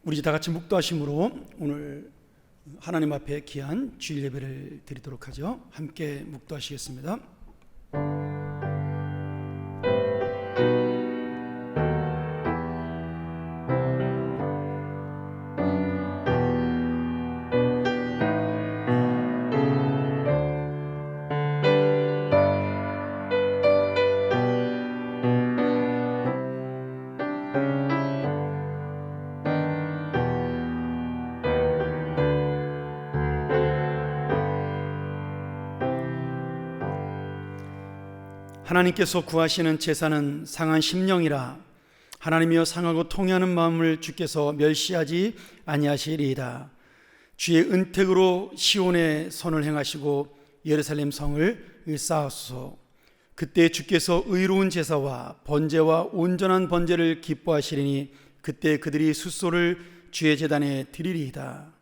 우리 다 같이 묵도하심으로 오늘 하나님 앞에 귀한 주일 예배를 드리도록 하죠. 함께 묵도하시겠습니다. 하나님께서 구하시는 제사는 상한 심령이라 하나님이여 상하고 통회하는 마음을 주께서 멸시하지 아니하시리이다. 주의 은택으로 시온의 선을 행하시고 예루살렘 성을 쌓으소서. 그때 주께서 의로운 제사와 번제와 온전한 번제를 기뻐하시리니 그때 그들이 숫소를 주의 제단에 드리리이다.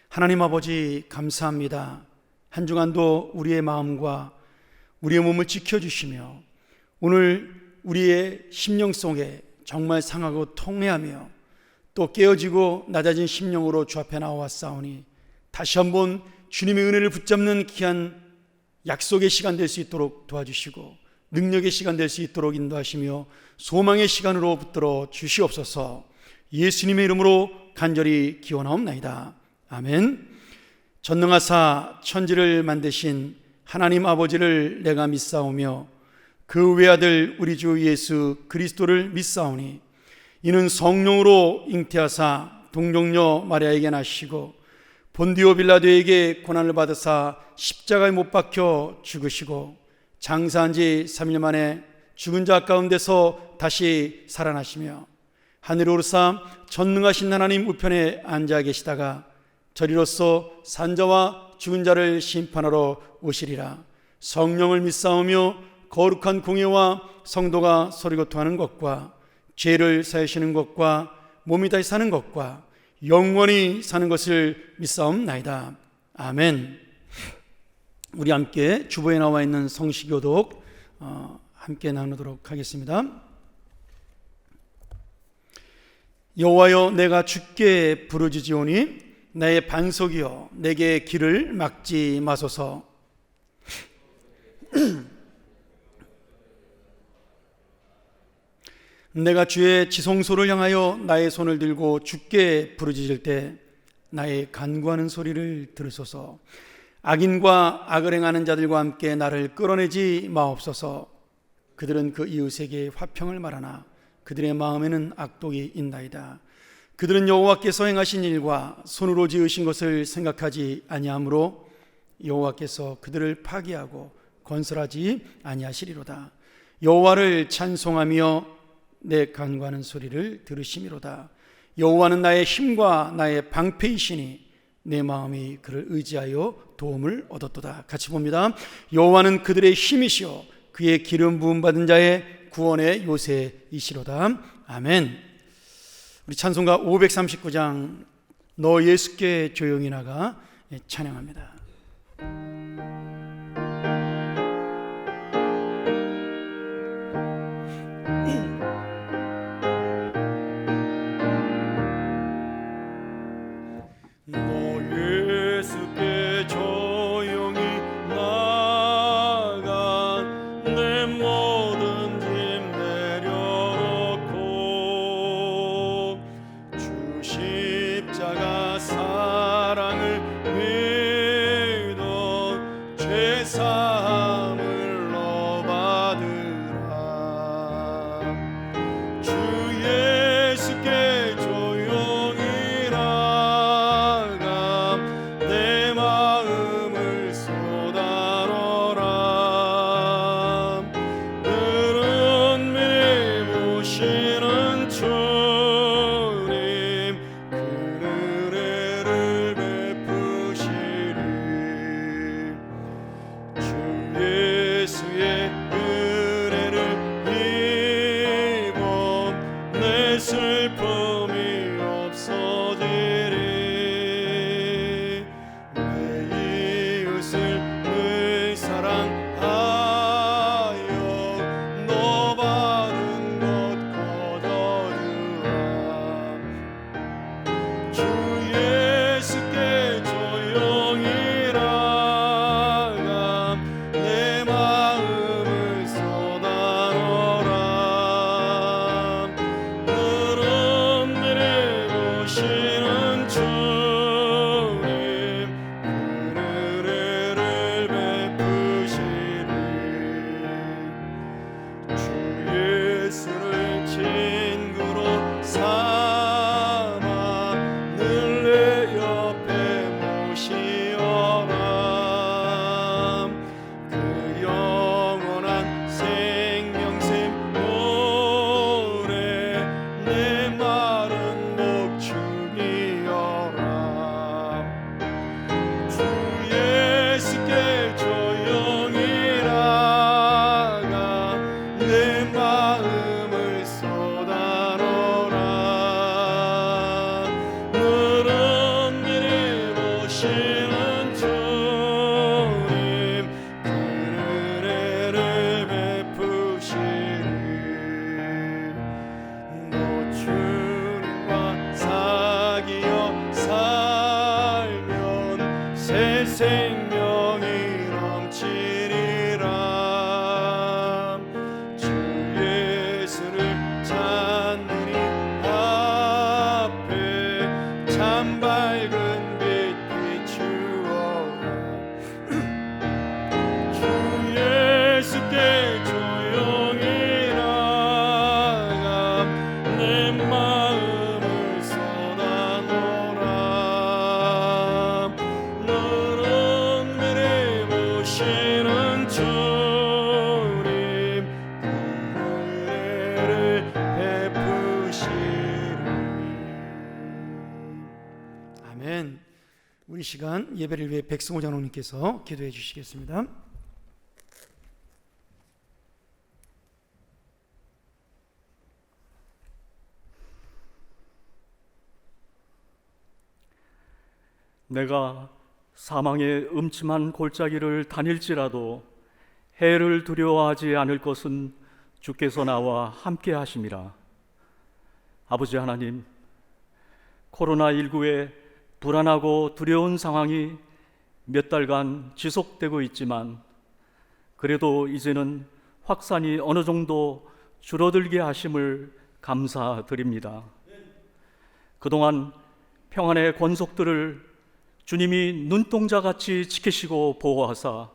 하나님 아버지 감사합니다. 한 주간도 우리의 마음과 우리의 몸을 지켜주시며 오늘 우리의 심령 속에 정말 상하고 통회하며 또 깨어지고 낮아진 심령으로 주 앞에 나와싸우니 다시 한번 주님의 은혜를 붙잡는 귀한 약속의 시간 될 수 있도록 도와주시고 능력의 시간 될 수 있도록 인도하시며 소망의 시간으로 붙들어 주시옵소서. 예수님의 이름으로 간절히 기원하옵나이다. 아멘. 전능하사 천지를 만드신 하나님 아버지를 내가 믿사오며 그 외아들 우리 주 예수 그리스도를 믿사오니 이는 성령으로 잉태하사 동정녀 마리아에게 나시고 본디오 빌라도에게 고난을 받으사 십자가에 못 박혀 죽으시고 장사한 지 3일 만에 죽은 자 가운데서 다시 살아나시며 하늘에 오르사 전능하신 하나님 우편에 앉아 계시다가 저리로서 산자와 죽은 자를 심판하러 오시리라. 성령을 믿사오며 거룩한 공예와 성도가 서로 교통하는 것과 죄를 사하시는 것과 몸이 다시 사는 것과 영원히 사는 것을 믿사옵나이다. 아멘. 우리 함께 주보에 나와 있는 성시교독 함께 나누도록 하겠습니다. 여호와여 내가 주께 부르짖으오니 나의 반석이여 내게 길을 막지 마소서. 내가 주의 지성소를 향하여 나의 손을 들고 주께 부르짖을 때 나의 간구하는 소리를 들으소서. 악인과 악을 행하는 자들과 함께 나를 끌어내지 마옵소서. 그들은 그 이웃에게 화평을 말하나 그들의 마음에는 악독이 있나이다. 그들은 여호와께서 행하신 일과 손으로 지으신 것을 생각하지 아니하므로 여호와께서 그들을 파괴하고 건설하지 아니하시리로다. 여호와를 찬송하며 내 간구하는 소리를 들으시미로다. 여호와는 나의 힘과 나의 방패이시니 내 마음이 그를 의지하여 도움을 얻었도다. 같이 봅니다. 여호와는 그들의 힘이시오 그의 기름 부음 받은 자의 구원의 요새이시로다. 아멘. 우리 찬송가 539장 너 예수께 조용히 나가 찬양합니다. 생명이 넘치리라. 주 예수를 찾는 이 앞에 참 밝은 빛 비추어라. 주 예수께 조용히 나가 내 마음을 쏟아놓으라. 너는 은혜 보시는 주님, 그 은혜를 베푸시리. 아멘. 우리 시간 예배를 위해 백승호 장로님께서 기도해 주시겠습니다. 내가 사망의 음침한 골짜기를 다닐지라도 해를 두려워하지 않을 것은 주께서 나와 함께 하심이라. 아버지 하나님, 코로나19의 불안하고 두려운 상황이 몇 달간 지속되고 있지만 그래도 이제는 확산이 어느 정도 줄어들게 하심을 감사드립니다. 그동안 평안의 권속들을 주님이 눈동자같이 지키시고 보호하사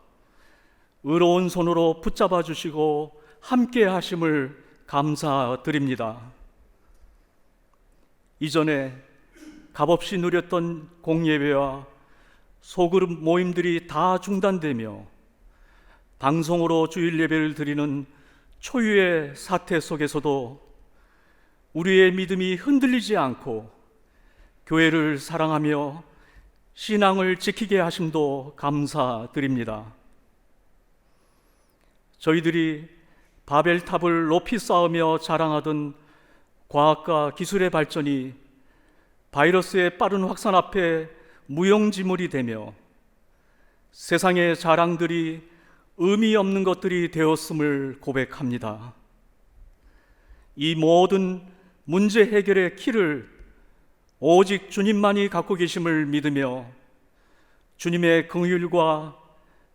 의로운 손으로 붙잡아 주시고 함께 하심을 감사드립니다. 이전에 값없이 누렸던 공예배와 소그룹 모임들이 다 중단되며 방송으로 주일 예배를 드리는 초유의 사태 속에서도 우리의 믿음이 흔들리지 않고 교회를 사랑하며 신앙을 지키게 하심도 감사드립니다. 저희들이 바벨탑을 높이 쌓으며 자랑하던 과학과 기술의 발전이 바이러스의 빠른 확산 앞에 무용지물이 되며 세상의 자랑들이 의미 없는 것들이 되었음을 고백합니다. 이 모든 문제 해결의 키를 오직 주님만이 갖고 계심을 믿으며 주님의 긍휼과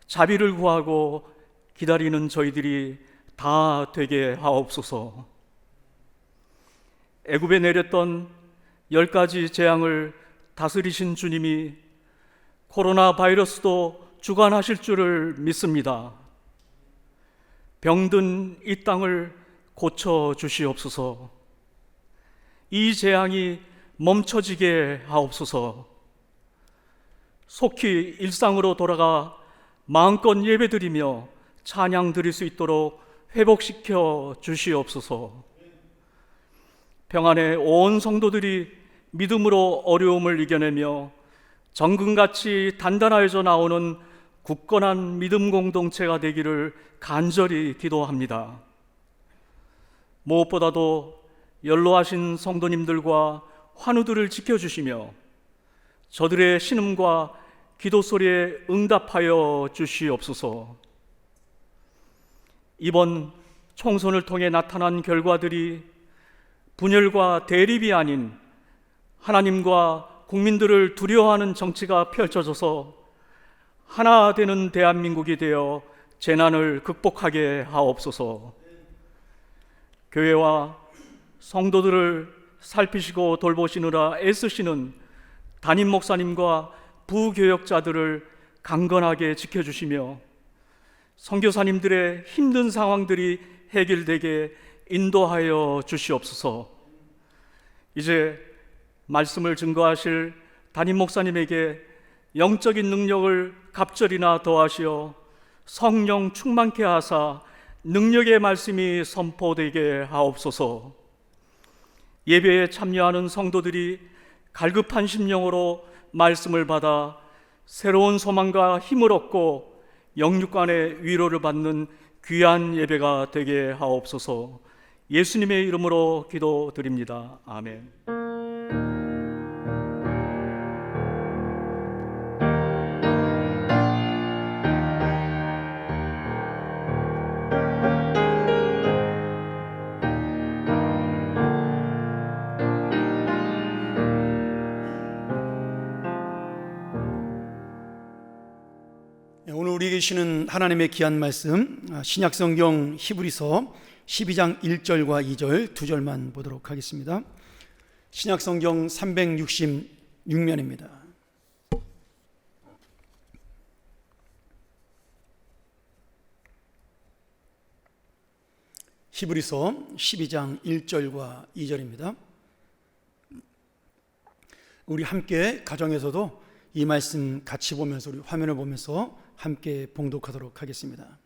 자비를 구하고 기다리는 저희들이 다 되게 하옵소서. 애굽에 내렸던 10가지 재앙을 다스리신 주님이 코로나 바이러스도 주관하실 줄을 믿습니다. 병든 이 땅을 고쳐 주시옵소서. 이 재앙이 멈춰지게 하옵소서. 속히 일상으로 돌아가 마음껏 예배드리며 찬양 드릴 수 있도록 회복시켜 주시옵소서. 평안의 온 성도들이 믿음으로 어려움을 이겨내며 정금같이 단단하여져 나오는 굳건한 믿음 공동체가 되기를 간절히 기도합니다. 무엇보다도 연로하신 성도님들과 환우들을 지켜주시며 저들의 신음과 기도 소리에 응답하여 주시옵소서. 이번 총선을 통해 나타난 결과들이 분열과 대립이 아닌 하나님과 국민들을 두려워하는 정치가 펼쳐져서 하나 되는 대한민국이 되어 재난을 극복하게 하옵소서. 교회와 성도들을 살피시고 돌보시느라 애쓰시는 담임 목사님과 부교역자들을 강건하게 지켜주시며 선교사님들의 힘든 상황들이 해결되게 인도하여 주시옵소서. 이제 말씀을 증거하실 담임 목사님에게 영적인 능력을 갑절이나 더하시어 성령 충만케 하사 능력의 말씀이 선포되게 하옵소서. 예배에 참여하는 성도들이 갈급한 심령으로 말씀을 받아 새로운 소망과 힘을 얻고 영육간의 위로를 받는 귀한 예배가 되게 하옵소서. 예수님의 이름으로 기도드립니다. 아멘. 오늘 우리에게 주시는 하나님의 귀한 말씀, 신약성경 히브리서 12장 1절과 2절 두 절만 보도록 하겠습니다. 신약성경 366면입니다. 히브리서 12장 1절과 2절입니다. 우리 함께 가정에서도 이 말씀 같이 보면서, 우리 화면을 보면서 함께 봉독하도록 하겠습니다.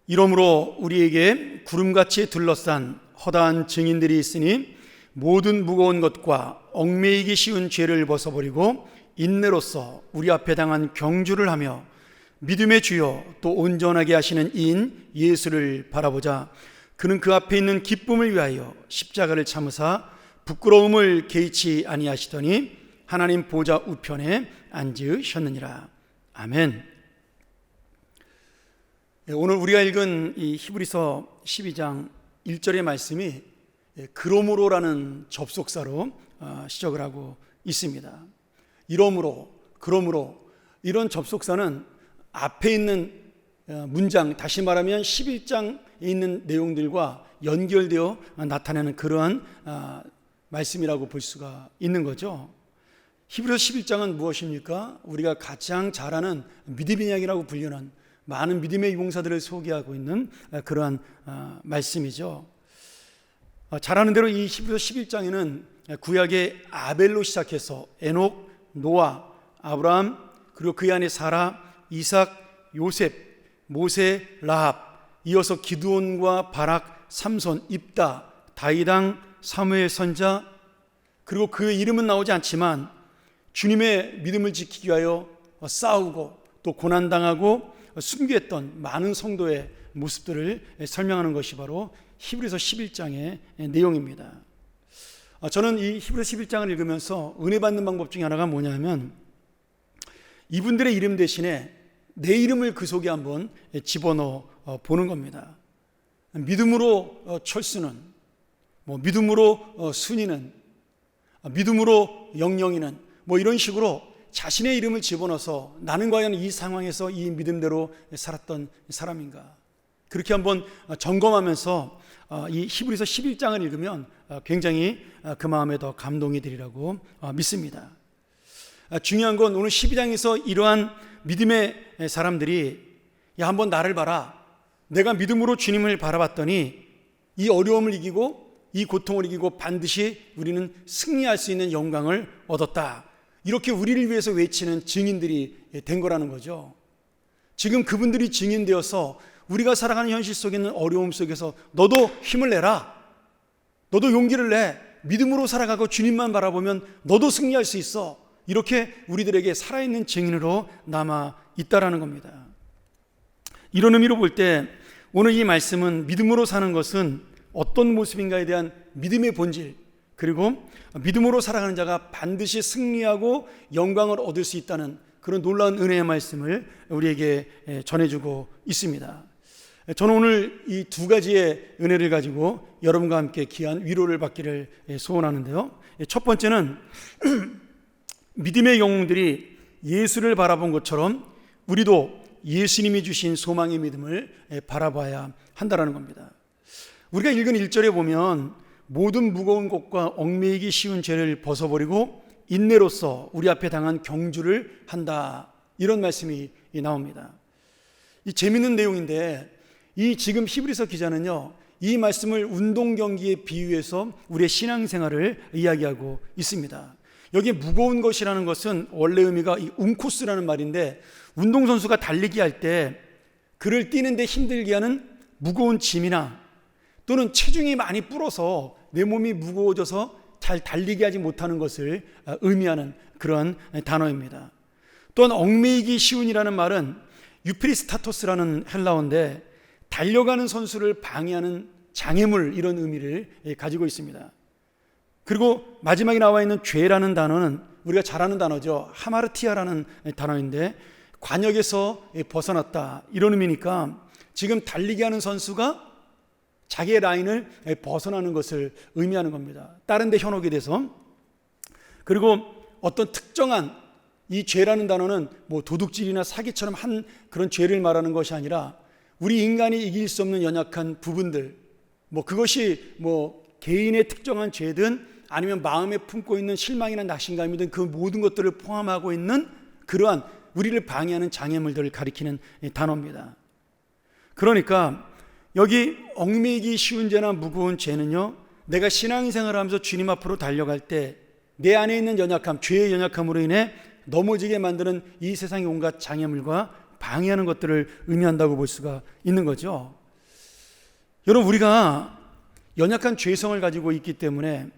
이러므로 우리에게 구름같이 둘러싼 허다한 증인들이 있으니 모든 무거운 것과 얽매이기 쉬운 죄를 벗어버리고 인내로써 우리 앞에 당한 경주를 하며 믿음의 주여 또 온전하게 하시는 이인 예수를 바라보자. 그는 그 앞에 있는 기쁨을 위하여 십자가를 참으사 부끄러움을 개의치 아니하시더니 하나님 보좌 우편에 앉으셨느니라. 아멘. 오늘 우리가 읽은 이 히브리서 12장 1절의 말씀이 그러므로라는 접속사로 시작을 하고 있습니다. 이러므로, 그러므로, 이런 접속사는 앞에 있는 문장, 다시 말하면 11장에 있는 내용들과 연결되어 나타내는 그러한 말씀이라고 볼 수가 있는 거죠. 히브리서 11장은 무엇입니까? 우리가 가장 잘 아는 믿음의 이야기라고 불리는 많은 믿음의 용사들을 소개하고 있는 그러한 말씀이죠. 잘 아는 대로 이 히브리서 11장에는 구약의 아벨로 시작해서 에녹, 노아, 아브라함, 그리고 그 안에 사라, 이삭, 요셉, 모세, 라합, 이어서 기드온과 바락, 삼손, 입다, 다윗왕, 사무엘 선자, 그리고 그의 이름은 나오지 않지만 주님의 믿음을 지키기 위하여 싸우고 또 고난당하고 순교했던 많은 성도의 모습들을 설명하는 것이 바로 히브리서 11장의 내용입니다. 저는 이 히브리서 11장을 읽으면서 은혜 받는 방법 중에 하나가 뭐냐면 이분들의 이름 대신에 내 이름을 그 속에 한번 집어넣어 보는 겁니다. 믿음으로 철수는, 믿음으로 순이는, 믿음으로 영영이는, 이런 식으로 자신의 이름을 집어넣어서 나는 과연 이 상황에서 이 믿음대로 살았던 사람인가, 그렇게 한번 점검하면서 이 히브리서 11장을 읽으면 굉장히 그 마음에 더 감동이 되리라고 믿습니다. 중요한 건 오늘 12장에서 이러한 믿음의 사람들이 야, 한번 나를 봐라, 내가 믿음으로 주님을 바라봤더니 이 어려움을 이기고 이 고통을 이기고 반드시 우리는 승리할 수 있는 영광을 얻었다, 이렇게 우리를 위해서 외치는 증인들이 된 거라는 거죠. 지금 그분들이 증인되어서 우리가 살아가는 현실 속에 있는 어려움 속에서 너도 힘을 내라, 너도 용기를 내, 믿음으로 살아가고 주님만 바라보면 너도 승리할 수 있어, 이렇게 우리들에게 살아있는 증인으로 남아 있다라는 겁니다. 이런 의미로 볼 때 오늘 이 말씀은 믿음으로 사는 것은 어떤 모습인가에 대한 믿음의 본질, 그리고 믿음으로 살아가는 자가 반드시 승리하고 영광을 얻을 수 있다는 그런 놀라운 은혜의 말씀을 우리에게 전해주고 있습니다. 저는 오늘 이 두 가지의 은혜를 가지고 여러분과 함께 귀한 위로를 받기를 소원하는데요. 첫 번째는 믿음의 영웅들이 예수를 바라본 것처럼 우리도 예수님이 주신 소망의 믿음을 바라봐야 한다는 겁니다. 우리가 읽은 1절에 보면 모든 무거운 것과 얽매이기 쉬운 죄를 벗어버리고 인내로써 우리 앞에 당한 경주를 한다, 이런 말씀이 나옵니다. 이 재미있는 내용인데 이 지금 히브리서 기자는요, 이 말씀을 운동 경기에 비유해서 우리의 신앙생활을 이야기하고 있습니다. 여기에 무거운 것이라는 것은 원래 의미가 이 움코스라는 말인데, 운동선수가 달리기 할 때 그를 뛰는데 힘들게 하는 무거운 짐이나 또는 체중이 많이 불어서 내 몸이 무거워져서 잘 달리게 하지 못하는 것을 의미하는 그런 단어입니다. 또한 얽매이기 쉬운이라는 말은 유피리스타토스라는 헬라어인데 달려가는 선수를 방해하는 장애물, 이런 의미를 가지고 있습니다. 그리고 마지막에 나와 있는 죄라는 단어는 우리가 잘 아는 단어죠. 하마르티아라는 단어인데 관역에서 벗어났다, 이런 의미니까 지금 달리게 하는 선수가 자기의 라인을 벗어나는 것을 의미하는 겁니다. 다른 데 현혹이 돼서. 그리고 어떤 특정한 이 죄라는 단어는 뭐 도둑질이나 사기처럼 한 그런 죄를 말하는 것이 아니라 우리 인간이 이길 수 없는 연약한 부분들, 뭐 그것이 뭐 개인의 특정한 죄든 아니면 마음에 품고 있는 실망이나 낙심감이든 그 모든 것들을 포함하고 있는 그러한 우리를 방해하는 장애물들을 가리키는 단어입니다. 그러니까 여기 얽매이기 쉬운 죄나 무거운 죄는요, 내가 신앙생활을 하면서 주님 앞으로 달려갈 때 내 안에 있는 연약함, 죄의 연약함으로 인해 넘어지게 만드는 이 세상의 온갖 장애물과 방해하는 것들을 의미한다고 볼 수가 있는 거죠. 여러분, 우리가 연약한 죄성을 가지고 있기 때문에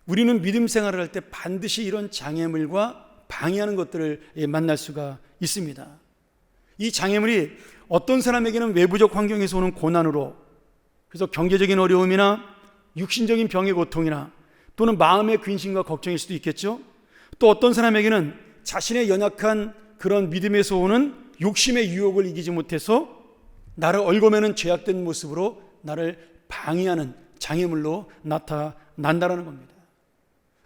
우리는 믿음 생활을 할 때 반드시 이런 장애물과 방해하는 것들을 만날 수가 있습니다. 이 장애물이 어떤 사람에게는 외부적 환경에서 오는 고난으로, 그래서 경제적인 어려움이나 육신적인 병의 고통이나 또는 마음의 근심과 걱정일 수도 있겠죠. 또 어떤 사람에게는 자신의 연약한 그런 믿음에서 오는 욕심의 유혹을 이기지 못해서 나를 얽어매는 죄악된 모습으로 나를 방해하는 장애물로 나타난다는 겁니다.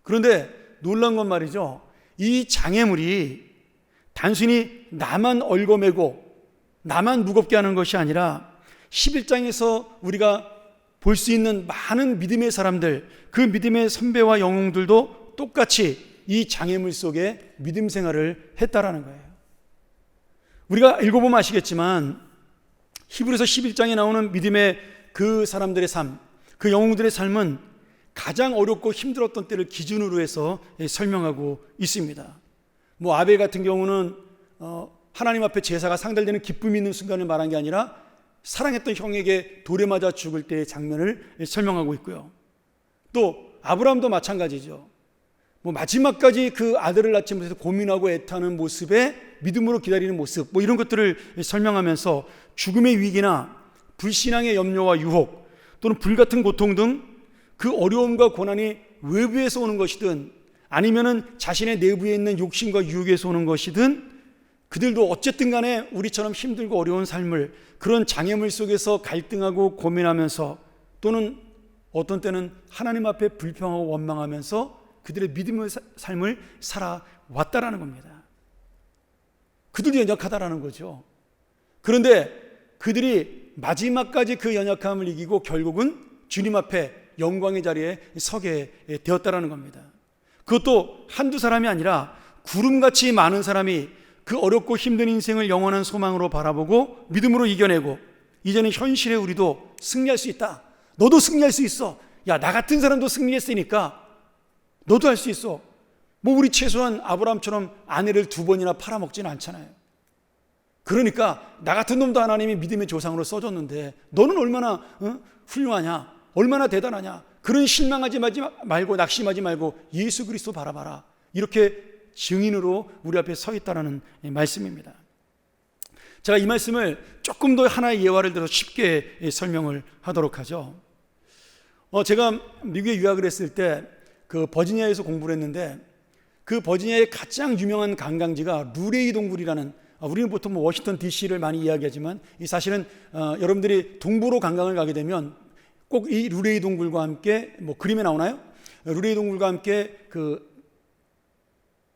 그런데 놀라운 건 말이죠, 이 장애물이 단순히 나만 얽어매고 나만 무겁게 하는 것이 아니라 11장에서 우리가 볼 수 있는 많은 믿음의 사람들, 그 믿음의 선배와 영웅들도 똑같이 이 장애물 속에 믿음 생활을 했다라는 거예요. 우리가 읽어보면 아시겠지만 히브리서 11장에 나오는 믿음의 그 사람들의 삶, 그 영웅들의 삶은 가장 어렵고 힘들었던 때를 기준으로 해서 설명하고 있습니다. 뭐 아벨 같은 경우는 하나님 앞에 제사가 상달되는 기쁨이 있는 순간을 말한 게 아니라 사랑했던 형에게 돌에 맞아 죽을 때의 장면을 설명하고 있고요. 또 아브라함도 마찬가지죠. 뭐 마지막까지 그 아들을 낳지 못해서 고민하고 애타는 모습에 믿음으로 기다리는 모습, 뭐 이런 것들을 설명하면서 죽음의 위기나 불신앙의 염려와 유혹 또는 불같은 고통 등 그 어려움과 고난이 외부에서 오는 것이든 아니면은 자신의 내부에 있는 욕심과 유혹에서 오는 것이든 그들도 어쨌든 간에 우리처럼 힘들고 어려운 삶을 그런 장애물 속에서 갈등하고 고민하면서 또는 어떤 때는 하나님 앞에 불평하고 원망하면서 그들의 믿음의 삶을 살아왔다라는 겁니다. 그들도 연약하다라는 거죠. 그런데 그들이 마지막까지 그 연약함을 이기고 결국은 주님 앞에 영광의 자리에 서게 되었다라는 겁니다. 그것도 한두 사람이 아니라 구름같이 많은 사람이 그 어렵고 힘든 인생을 영원한 소망으로 바라보고 믿음으로 이겨내고 이제는 현실에 우리도 승리할 수 있다. 너도 승리할 수 있어. 야, 나 같은 사람도 승리했으니까 너도 할 수 있어. 뭐 우리 최소한 아브라함처럼 아내를 2번이나 팔아먹지는 않잖아요. 그러니까 나 같은 놈도 하나님이 믿음의 조상으로 써줬는데 너는 얼마나 훌륭하냐, 얼마나 대단하냐. 그런 실망하지 말고 낙심하지 말고 예수 그리스도 바라봐라. 이렇게 증인으로 우리 앞에 서 있다는 말씀입니다. 제가 이 말씀을 조금 더 하나의 예화를 들어서 쉽게 설명을 하도록 하죠. 제가 미국에 유학을 했을 때 그 버지니아에서 공부를 했는데 그 버지니아의 가장 유명한 관광지가 루레이 동굴이라는, 우리는 보통 뭐 워싱턴 DC를 많이 이야기하지만 이 사실은 여러분들이 동부로 관광을 가게 되면 꼭 이 루레이 동굴과 함께 뭐 그림에 나오나요? 루레이 동굴과 함께 그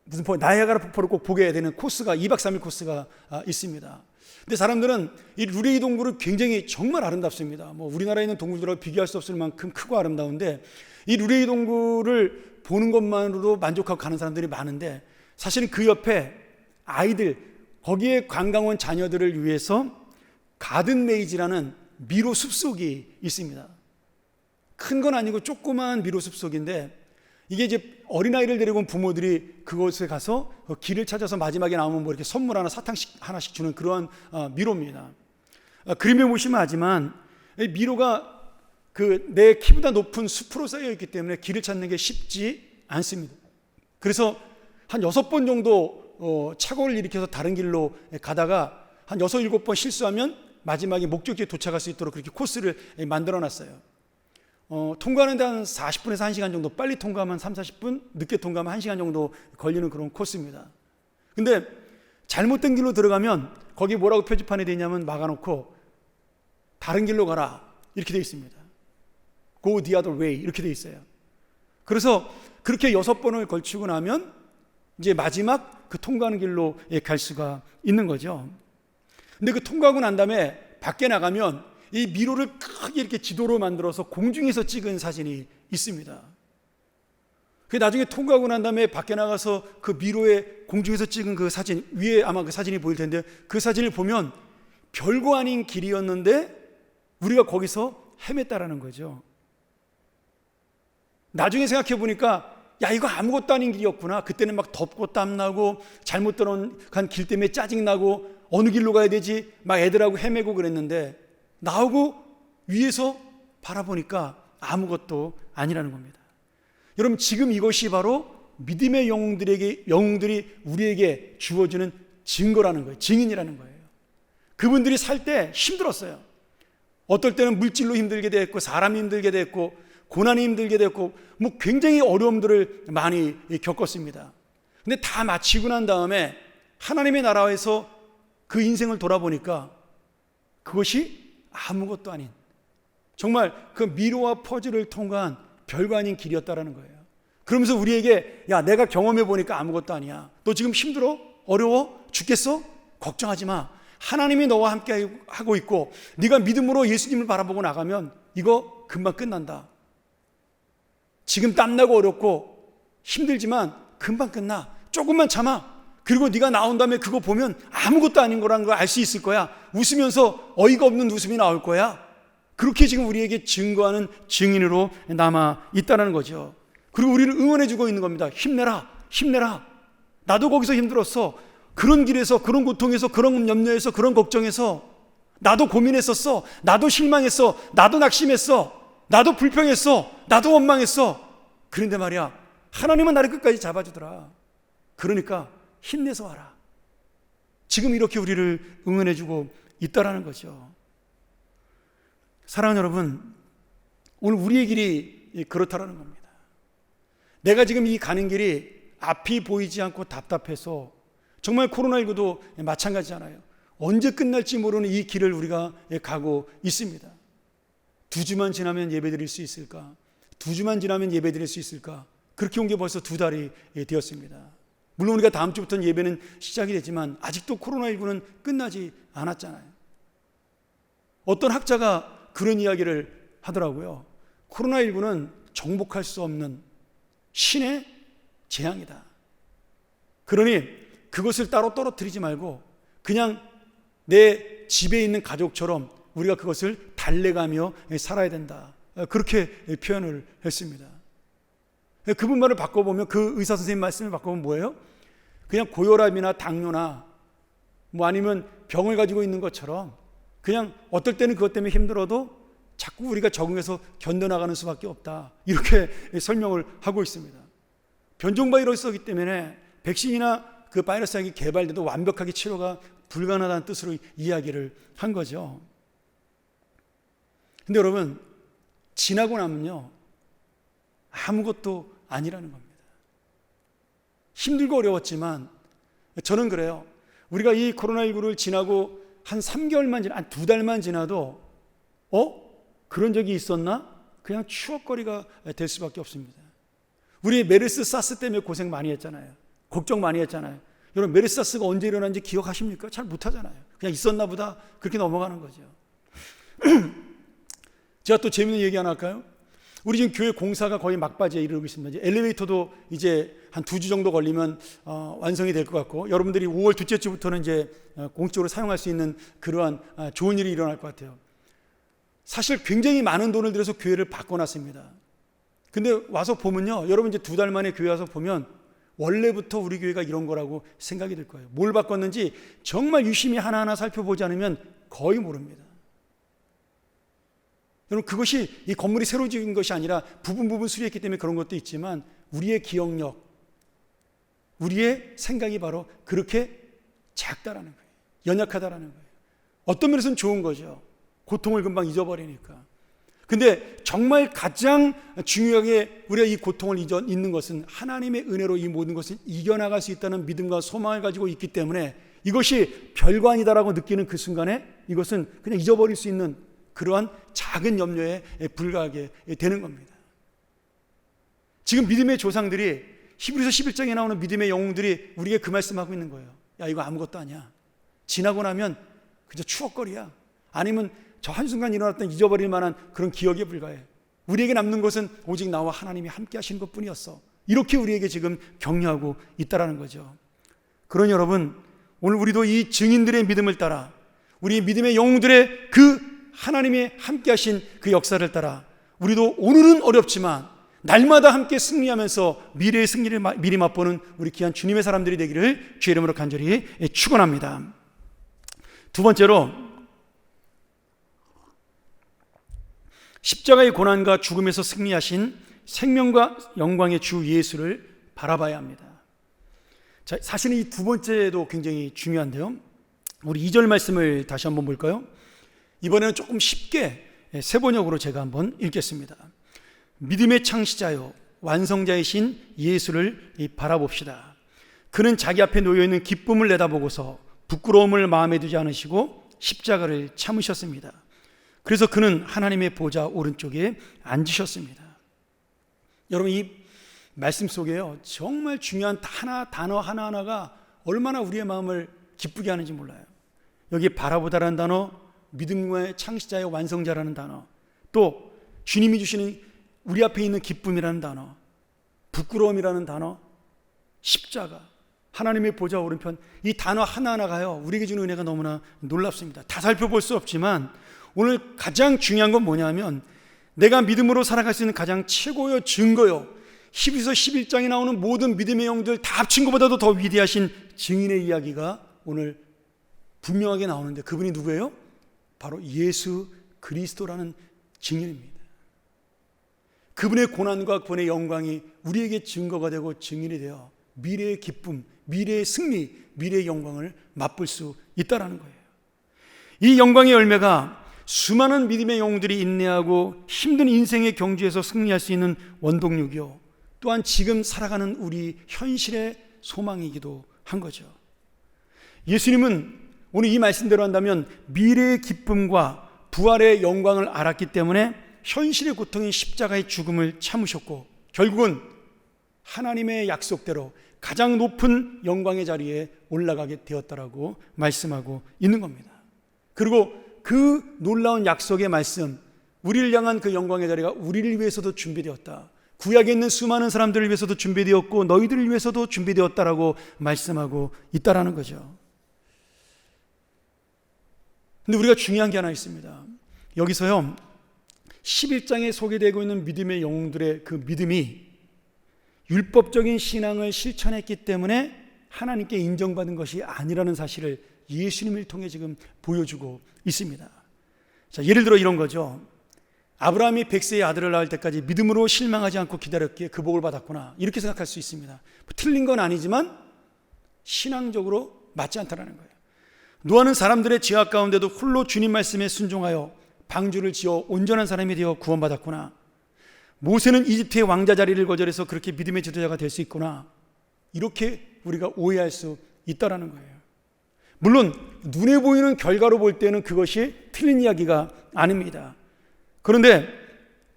무슨 나이아가라 폭포를 꼭 보게 되는 코스가 2박 3일 코스가 있습니다. 근데 사람들은 이 루레이 동굴은 굉장히 정말 아름답습니다. 뭐 우리나라에 있는 동굴들하고 비교할 수 없을 만큼 크고 아름다운데 이 루레이 동굴을 보는 것만으로도 만족하고 가는 사람들이 많은데 사실은 그 옆에 아이들, 거기에 관광 온 자녀들을 위해서 가든 메이지라는 미로 숲속이 있습니다. 큰 건 아니고 조그마한 미로 숲속인데 이게 이제 어린아이를 데리고 온 부모들이 그곳에 가서 길을 찾아서 마지막에 나오면 뭐 이렇게 선물 하나, 사탕 하나씩 주는 그러한 미로입니다. 그림에 보시면 알지만 미로가 그 내 키보다 높은 숲으로 쌓여 있기 때문에 길을 찾는 게 쉽지 않습니다. 그래서 한 6번 정도 착오를 일으켜서 다른 길로 가다가 한 6, 7번 실수하면 마지막에 목적지에 도착할 수 있도록 그렇게 코스를 만들어 놨어요. 통과하는데 한 40분에서 1시간 정도, 빨리 통과하면 3, 40분, 늦게 통과하면 1시간 정도 걸리는 그런 코스입니다. 근데 잘못된 길로 들어가면 거기 뭐라고 표지판에 되어 있냐면 막아놓고 다른 길로 가라 이렇게 되어 있습니다. Go the other way 이렇게 되어 있어요. 그래서 그렇게 6번을 걸치고 나면 이제 마지막 그 통과하는 길로 갈 수가 있는 거죠. 근데 그 통과하고 난 다음에 밖에 나가면 이 미로를 크게 이렇게 지도로 만들어서 공중에서 찍은 사진이 있습니다. 그 나중에 통과하고 난 다음에 밖에 나가서 그 미로에 공중에서 찍은 그 사진, 위에 아마 그 사진이 보일 텐데, 그 사진을 보면 별거 아닌 길이었는데 우리가 거기서 헤맸다라는 거죠. 나중에 생각해 보니까 야, 이거 아무것도 아닌 길이었구나. 그때는 막 덥고 땀나고 잘못 들어간 길 때문에 짜증나고 어느 길로 가야 되지 막 애들하고 헤매고 그랬는데, 나오고 위에서 바라보니까 아무것도 아니라는 겁니다. 여러분, 지금 이것이 바로 믿음의 영웅들이 우리에게 주어지는 증거라는 거예요. 증인이라는 거예요. 그분들이 살 때 힘들었어요. 어떨 때는 물질로 힘들게 됐고, 사람이 힘들게 됐고, 고난이 힘들게 됐고, 뭐 굉장히 어려움들을 많이 겪었습니다. 근데 다 마치고 난 다음에 하나님의 나라에서 그 인생을 돌아보니까 그것이 아무것도 아닌, 정말 그 미로와 퍼즐을 통과한 별거 아닌 길이었다라는 거예요. 그러면서 우리에게 야, 내가 경험해 보니까 아무것도 아니야. 너 지금 힘들어? 어려워? 죽겠어? 걱정하지 마. 하나님이 너와 함께 하고 있고, 네가 믿음으로 예수님을 바라보고 나가면 이거 금방 끝난다. 지금 땀나고 어렵고 힘들지만 금방 끝나. 조금만 참아. 그리고 네가 나온 다음에 그거 보면 아무것도 아닌 거라는 걸 알 수 있을 거야. 웃으면서 어이가 없는 웃음이 나올 거야. 그렇게 지금 우리에게 증거하는 증인으로 남아 있다는 거죠. 그리고 우리를 응원해 주고 있는 겁니다. 힘내라, 힘내라. 나도 거기서 힘들었어. 그런 길에서, 그런 고통에서, 그런 염려에서, 그런 걱정에서 나도 고민했었어. 나도 실망했어. 나도 낙심했어. 나도 불평했어. 나도 원망했어. 그런데 말이야, 하나님은 나를 끝까지 잡아주더라. 그러니까 힘내서 와라. 지금 이렇게 우리를 응원해 주고 있다라는 거죠. 사랑하는 여러분, 오늘 우리의 길이 그렇다라는 겁니다. 내가 지금 이 가는 길이 앞이 보이지 않고 답답해서, 정말 코로나19도 마찬가지잖아요. 언제 끝날지 모르는 이 길을 우리가 가고 있습니다. 2주만 지나면 예배드릴 수 있을까? 2주만 지나면 예배드릴 수 있을까? 그렇게 온 게 벌써 2달이 되었습니다. 물론 우리가 다음 주부터는 예배는 시작이 되지만 아직도 코로나19는 끝나지 않았잖아요. 어떤 학자가 그런 이야기를 하더라고요. 코로나19는 정복할 수 없는 신의 재앙이다. 그러니 그것을 따로 떨어뜨리지 말고 그냥 내 집에 있는 가족처럼 우리가 그것을 달래가며 살아야 된다. 그렇게 표현을 했습니다. 그분 말을 바꿔보면, 그 의사 선생님 말씀을 바꿔보면 뭐예요? 그냥 고혈압이나 당뇨나 뭐 아니면 병을 가지고 있는 것처럼 그냥 어떨 때는 그것 때문에 힘들어도 자꾸 우리가 적응해서 견뎌나가는 수밖에 없다. 이렇게 설명을 하고 있습니다. 변종 바이러스이기 때문에 백신이나 그 바이러스약이 개발돼도 완벽하게 치료가 불가능하다는 뜻으로 이야기를 한 거죠. 근데 여러분, 지나고 나면요, 아무것도 아니라는 겁니다. 힘들고 어려웠지만 저는 그래요. 우리가 이 코로나19를 지나고 한 3개월만 지나, 한 2달만 지나도 그런 적이 있었나? 그냥 추억거리가 될 수밖에 없습니다. 우리 메르스, 사스 때문에 고생 많이 했잖아요. 걱정 많이 했잖아요. 여러분, 메르스, 사스가 언제 일어났는지 기억하십니까? 잘 못하잖아요. 그냥 있었나 보다 그렇게 넘어가는 거죠. 제가 또 재밌는 얘기 하나 할까요? 우리 지금 교회 공사가 거의 막바지에 이르고 있습니다. 이제 엘리베이터도 이제 한 2주 정도 걸리면 완성이 될 것 같고, 여러분들이 5월 둘째 주부터는 이제 공식적으로 사용할 수 있는 그러한 좋은 일이 일어날 것 같아요. 사실 굉장히 많은 돈을 들여서 교회를 바꿔놨습니다. 근데 와서 보면요, 여러분 이제 2달 만에 교회 와서 보면 원래부터 우리 교회가 이런 거라고 생각이 들 거예요. 뭘 바꿨는지 정말 유심히 하나하나 살펴보지 않으면 거의 모릅니다. 여러분, 그것이 이 건물이 새로 지은 것이 아니라 부분 수리했기 때문에 그런 것도 있지만, 우리의 기억력, 우리의 생각이 바로 그렇게 작다라는 거예요. 연약하다라는 거예요. 어떤 면에서는 좋은 거죠. 고통을 금방 잊어버리니까. 근데 정말 가장 중요하게 우리가 이 고통을 잊는 것은 하나님의 은혜로 이 모든 것을 이겨나갈 수 있다는 믿음과 소망을 가지고 있기 때문에, 이것이 별거 아니다라고 느끼는 그 순간에 이것은 그냥 잊어버릴 수 있는 그러한 작은 염려에 불과하게 되는 겁니다. 지금 믿음의 조상들이 히브리서 11장에 나오는 믿음의 영웅들이 우리에게 그 말씀하고 있는 거예요. 야, 이거 아무것도 아니야. 지나고 나면 그저 추억거리야. 아니면 저 한순간 일어났던 잊어버릴 만한 그런 기억에 불과해. 우리에게 남는 것은 오직 나와 하나님이 함께 하시는 것뿐이었어. 이렇게 우리에게 지금 격려하고 있다라는 거죠. 그러니 여러분, 오늘 우리도 이 증인들의 믿음을 따라, 우리 믿음의 영웅들의 그 하나님의 함께 하신 그 역사를 따라 우리도 오늘은 어렵지만 날마다 함께 승리하면서 미래의 승리를 미리 맛보는 우리 귀한 주님의 사람들이 되기를 주의 이름으로 간절히 축원합니다. 두 번째로, 십자가의 고난과 죽음에서 승리하신 생명과 영광의 주 예수를 바라봐야 합니다. 자, 사실은 이 두 번째도 굉장히 중요한데요. 우리 2절 말씀을 다시 한번 볼까요? 이번에는 조금 쉽게 세 번역으로 제가 한번 읽겠습니다. 믿음의 창시자요 완성자이신 예수를 바라봅시다. 그는 자기 앞에 놓여있는 기쁨을 내다보고서 부끄러움을 마음에 두지 않으시고 십자가를 참으셨습니다. 그래서 그는 하나님의 보좌 오른쪽에 앉으셨습니다. 여러분, 이 말씀 속에요, 정말 중요한 단어 하나하나가 얼마나 우리의 마음을 기쁘게 하는지 몰라요. 여기 바라보다라는 단어, 믿음의 창시자의 완성자라는 단어, 또 주님이 주시는 우리 앞에 있는 기쁨이라는 단어, 부끄러움이라는 단어, 십자가, 하나님의 보좌 오른편, 이 단어 하나하나가요 우리에게 주는 은혜가 너무나 놀랍습니다. 다 살펴볼 수 없지만 오늘 가장 중요한 건 뭐냐면, 내가 믿음으로 살아갈 수 있는 가장 최고의 증거요, 히브리서 11장에 나오는 모든 믿음의 영들 다 합친 것보다도 더 위대하신 증인의 이야기가 오늘 분명하게 나오는데, 그분이 누구예요? 바로 예수 그리스도라는 증인입니다. 그분의 고난과 그분의 영광이 우리에게 증거가 되고 증인이 되어 미래의 기쁨, 미래의 승리, 미래의 영광을 맛볼 수 있다는 거예요. 이 영광의 열매가 수많은 믿음의 영웅들이 인내하고 힘든 인생의 경주에서 승리할 수 있는 원동력이요, 또한 지금 살아가는 우리 현실의 소망이기도 한 거죠. 예수님은 오늘 이 말씀대로 한다면 미래의 기쁨과 부활의 영광을 알았기 때문에 현실의 고통인 십자가의 죽음을 참으셨고, 결국은 하나님의 약속대로 가장 높은 영광의 자리에 올라가게 되었다라고 말씀하고 있는 겁니다. 그리고 그 놀라운 약속의 말씀, 우리를 향한 그 영광의 자리가 우리를 위해서도 준비되었다, 구약에 있는 수많은 사람들을 위해서도 준비되었고 너희들을 위해서도 준비되었다라고 말씀하고 있다라는 거죠. 근데 우리가 중요한 게 하나 있습니다. 여기서요, 11장에 소개되고 있는 믿음의 영웅들의 그 믿음이 율법적인 신앙을 실천했기 때문에 하나님께 인정받은 것이 아니라는 사실을 예수님을 통해 지금 보여주고 있습니다. 자, 예를 들어 이런 거죠. 아브라함이 100세의 아들을 낳을 때까지 믿음으로 실망하지 않고 기다렸기에 그 복을 받았구나, 이렇게 생각할 수 있습니다. 틀린 건 아니지만 신앙적으로 맞지 않다는 거예요. 노아는 사람들의 죄악 가운데도 홀로 주님 말씀에 순종하여 방주를 지어 온전한 사람이 되어 구원받았구나. 모세는 이집트의 왕자 자리를 거절해서 그렇게 믿음의 지도자가 될 수 있구나, 이렇게 우리가 오해할 수 있다는 거예요. 물론 눈에 보이는 결과로 볼 때는 그것이 틀린 이야기가 아닙니다. 그런데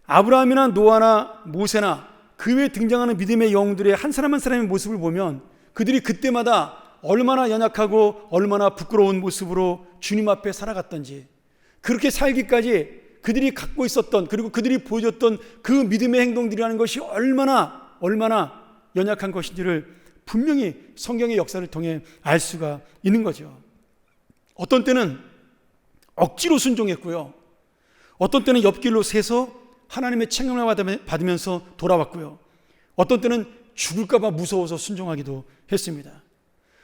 아브라함이나 노아나 모세나 그 외에 등장하는 믿음의 영웅들의 한 사람 한 사람의 모습을 보면 그들이 그때마다 얼마나 연약하고 얼마나 부끄러운 모습으로 주님 앞에 살아갔던지, 그렇게 살기까지 그들이 갖고 있었던, 그리고 그들이 보여줬던 그 믿음의 행동들이라는 것이 얼마나 연약한 것인지를 분명히 성경의 역사를 통해 알 수가 있는 거죠. 어떤 때는 억지로 순종했고요, 어떤 때는 옆길로 새서 하나님의 책망을 받으면서 돌아왔고요, 어떤 때는 죽을까 봐 무서워서 순종하기도 했습니다.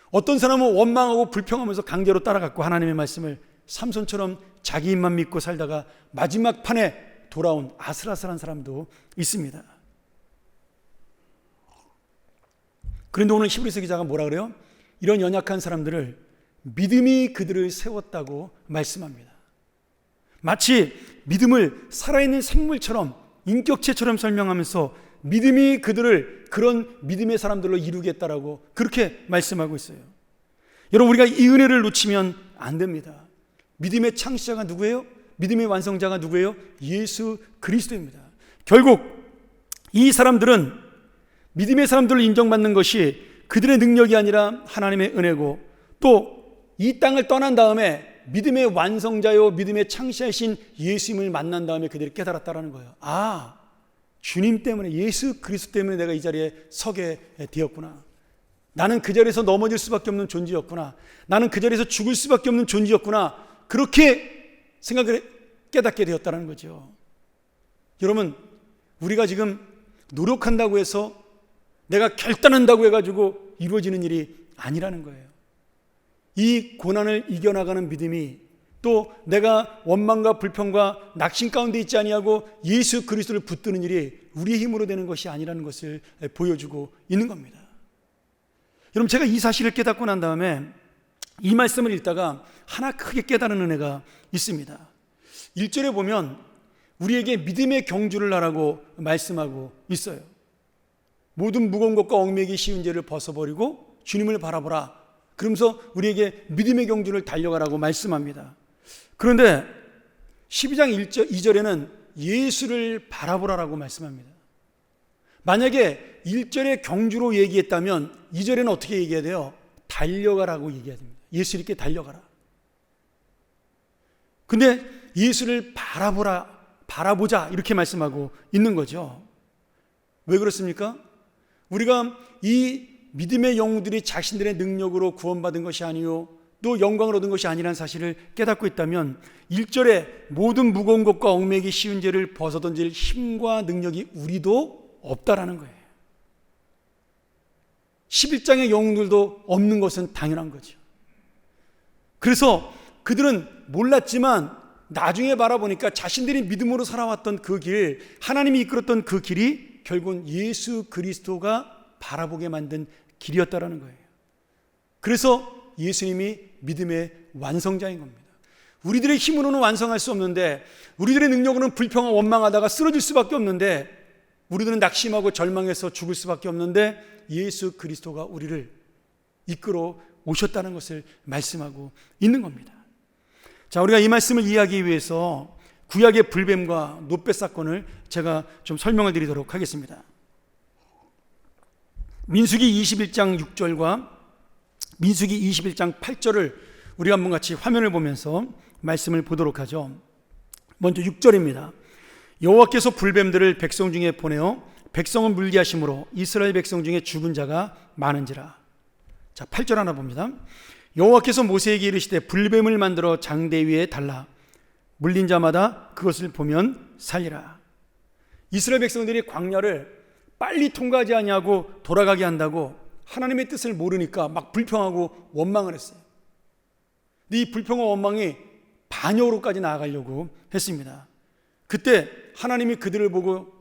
어떤 사람은 원망하고 불평하면서 강제로 따라갔고, 하나님의 말씀을 삼손처럼 자기 입만 믿고 살다가 마지막 판에 돌아온 아슬아슬한 사람도 있습니다. 그런데 오늘 히브리서 기자가 뭐라 그래요? 이런 연약한 사람들을 믿음이 그들을 세웠다고 말씀합니다. 마치 믿음을 살아있는 생물처럼, 인격체처럼 설명하면서 믿음이 그들을 그런 믿음의 사람들로 이루겠다라고 그렇게 말씀하고 있어요. 여러분, 우리가 이 은혜를 놓치면 안 됩니다. 믿음의 창시자가 누구예요? 믿음의 완성자가 누구예요? 예수 그리스도입니다. 결국 이 사람들은 믿음의 사람들을 인정받는 것이 그들의 능력이 아니라 하나님의 은혜고, 또 이 땅을 떠난 다음에 믿음의 완성자요 믿음의 창시하신 예수님을 만난 다음에 그들이 깨달았다라는 거예요. 아, 주님 때문에, 예수 그리스도 때문에 내가 이 자리에 서게 되었구나. 나는 그 자리에서 넘어질 수밖에 없는 존재였구나. 나는 그 자리에서 죽을 수밖에 없는 존재였구나. 그렇게 생각을 깨닫게 되었다는 거죠. 여러분, 우리가 지금 노력한다고 해서, 내가 결단한다고 해가지고 이루어지는 일이 아니라는 거예요. 이 고난을 이겨나가는 믿음이, 또 내가 원망과 불평과 낙심 가운데 있지 아니하고 예수 그리스도를 붙드는 일이 우리의 힘으로 되는 것이 아니라는 것을 보여주고 있는 겁니다. 여러분, 제가 이 사실을 깨닫고 난 다음에 이 말씀을 읽다가 하나 크게 깨달은 은혜가 있습니다. 1절에 보면 우리에게 믿음의 경주를 하라고 말씀하고 있어요. 모든 무거운 것과 얽매이기 쉬운 죄를 벗어버리고 주님을 바라보라. 그러면서 우리에게 믿음의 경주를 달려가라고 말씀합니다. 그런데 12장 2절에는 예수를 바라보라라고 말씀합니다. 만약에 1절에 경주로 얘기했다면 2절에는 어떻게 얘기해야 돼요? 달려가라고 얘기해야 됩니다. 예수 이렇게 달려가라. 근데 예수를 바라보자 이렇게 말씀하고 있는 거죠. 왜 그렇습니까? 우리가 이 믿음의 영웅들이 자신들의 능력으로 구원받은 것이 아니요 또 영광을 얻은 것이 아니라는 사실을 깨닫고 있다면 1절에 모든 무거운 것과 얽매이기 쉬운 죄를 벗어던질 힘과 능력이 우리도 없다라는 거예요. 11장의 영웅들도 없는 것은 당연한 거죠. 그래서 그들은 몰랐지만 나중에 바라보니까 자신들이 믿음으로 살아왔던 그 길, 하나님이 이끌었던 그 길이 결국은 예수 그리스도가 바라보게 만든 길이었다라는 거예요. 그래서 예수님이 믿음의 완성자인 겁니다. 우리들의 힘으로는 완성할 수 없는데, 우리들의 능력으로는 불평하고 원망하다가 쓰러질 수밖에 없는데, 우리들은 낙심하고 절망해서 죽을 수밖에 없는데, 예수 그리스도가 우리를 이끌어 오셨다는 것을 말씀하고 있는 겁니다. 자, 우리가 이 말씀을 이해하기 위해서 구약의 불뱀과 놋배 사건을 제가 좀 설명을 드리도록 하겠습니다. 민수기 21장 6절과 민수기 21장 8절을 우리가 한번 같이 화면을 보면서 말씀을 보도록 하죠. 먼저 6절입니다. 여호와께서 불뱀들을 백성 중에 보내어 백성을 물게 하심으로 이스라엘 백성 중에 죽은 자가 많은지라. 자, 8절 하나 봅니다. 여호와께서 모세에게 이르시되 불뱀을 만들어 장대 위에 달라 물린 자마다 그것을 보면 살리라. 이스라엘 백성들이 광야를 빨리 통과하지 아니하고 돌아가게 한다고 하나님의 뜻을 모르니까 막 불평하고 원망을 했어요. 근데 이 불평과 원망이 반역으로까지 나아가려고 했습니다. 그때 하나님이 그들을 보고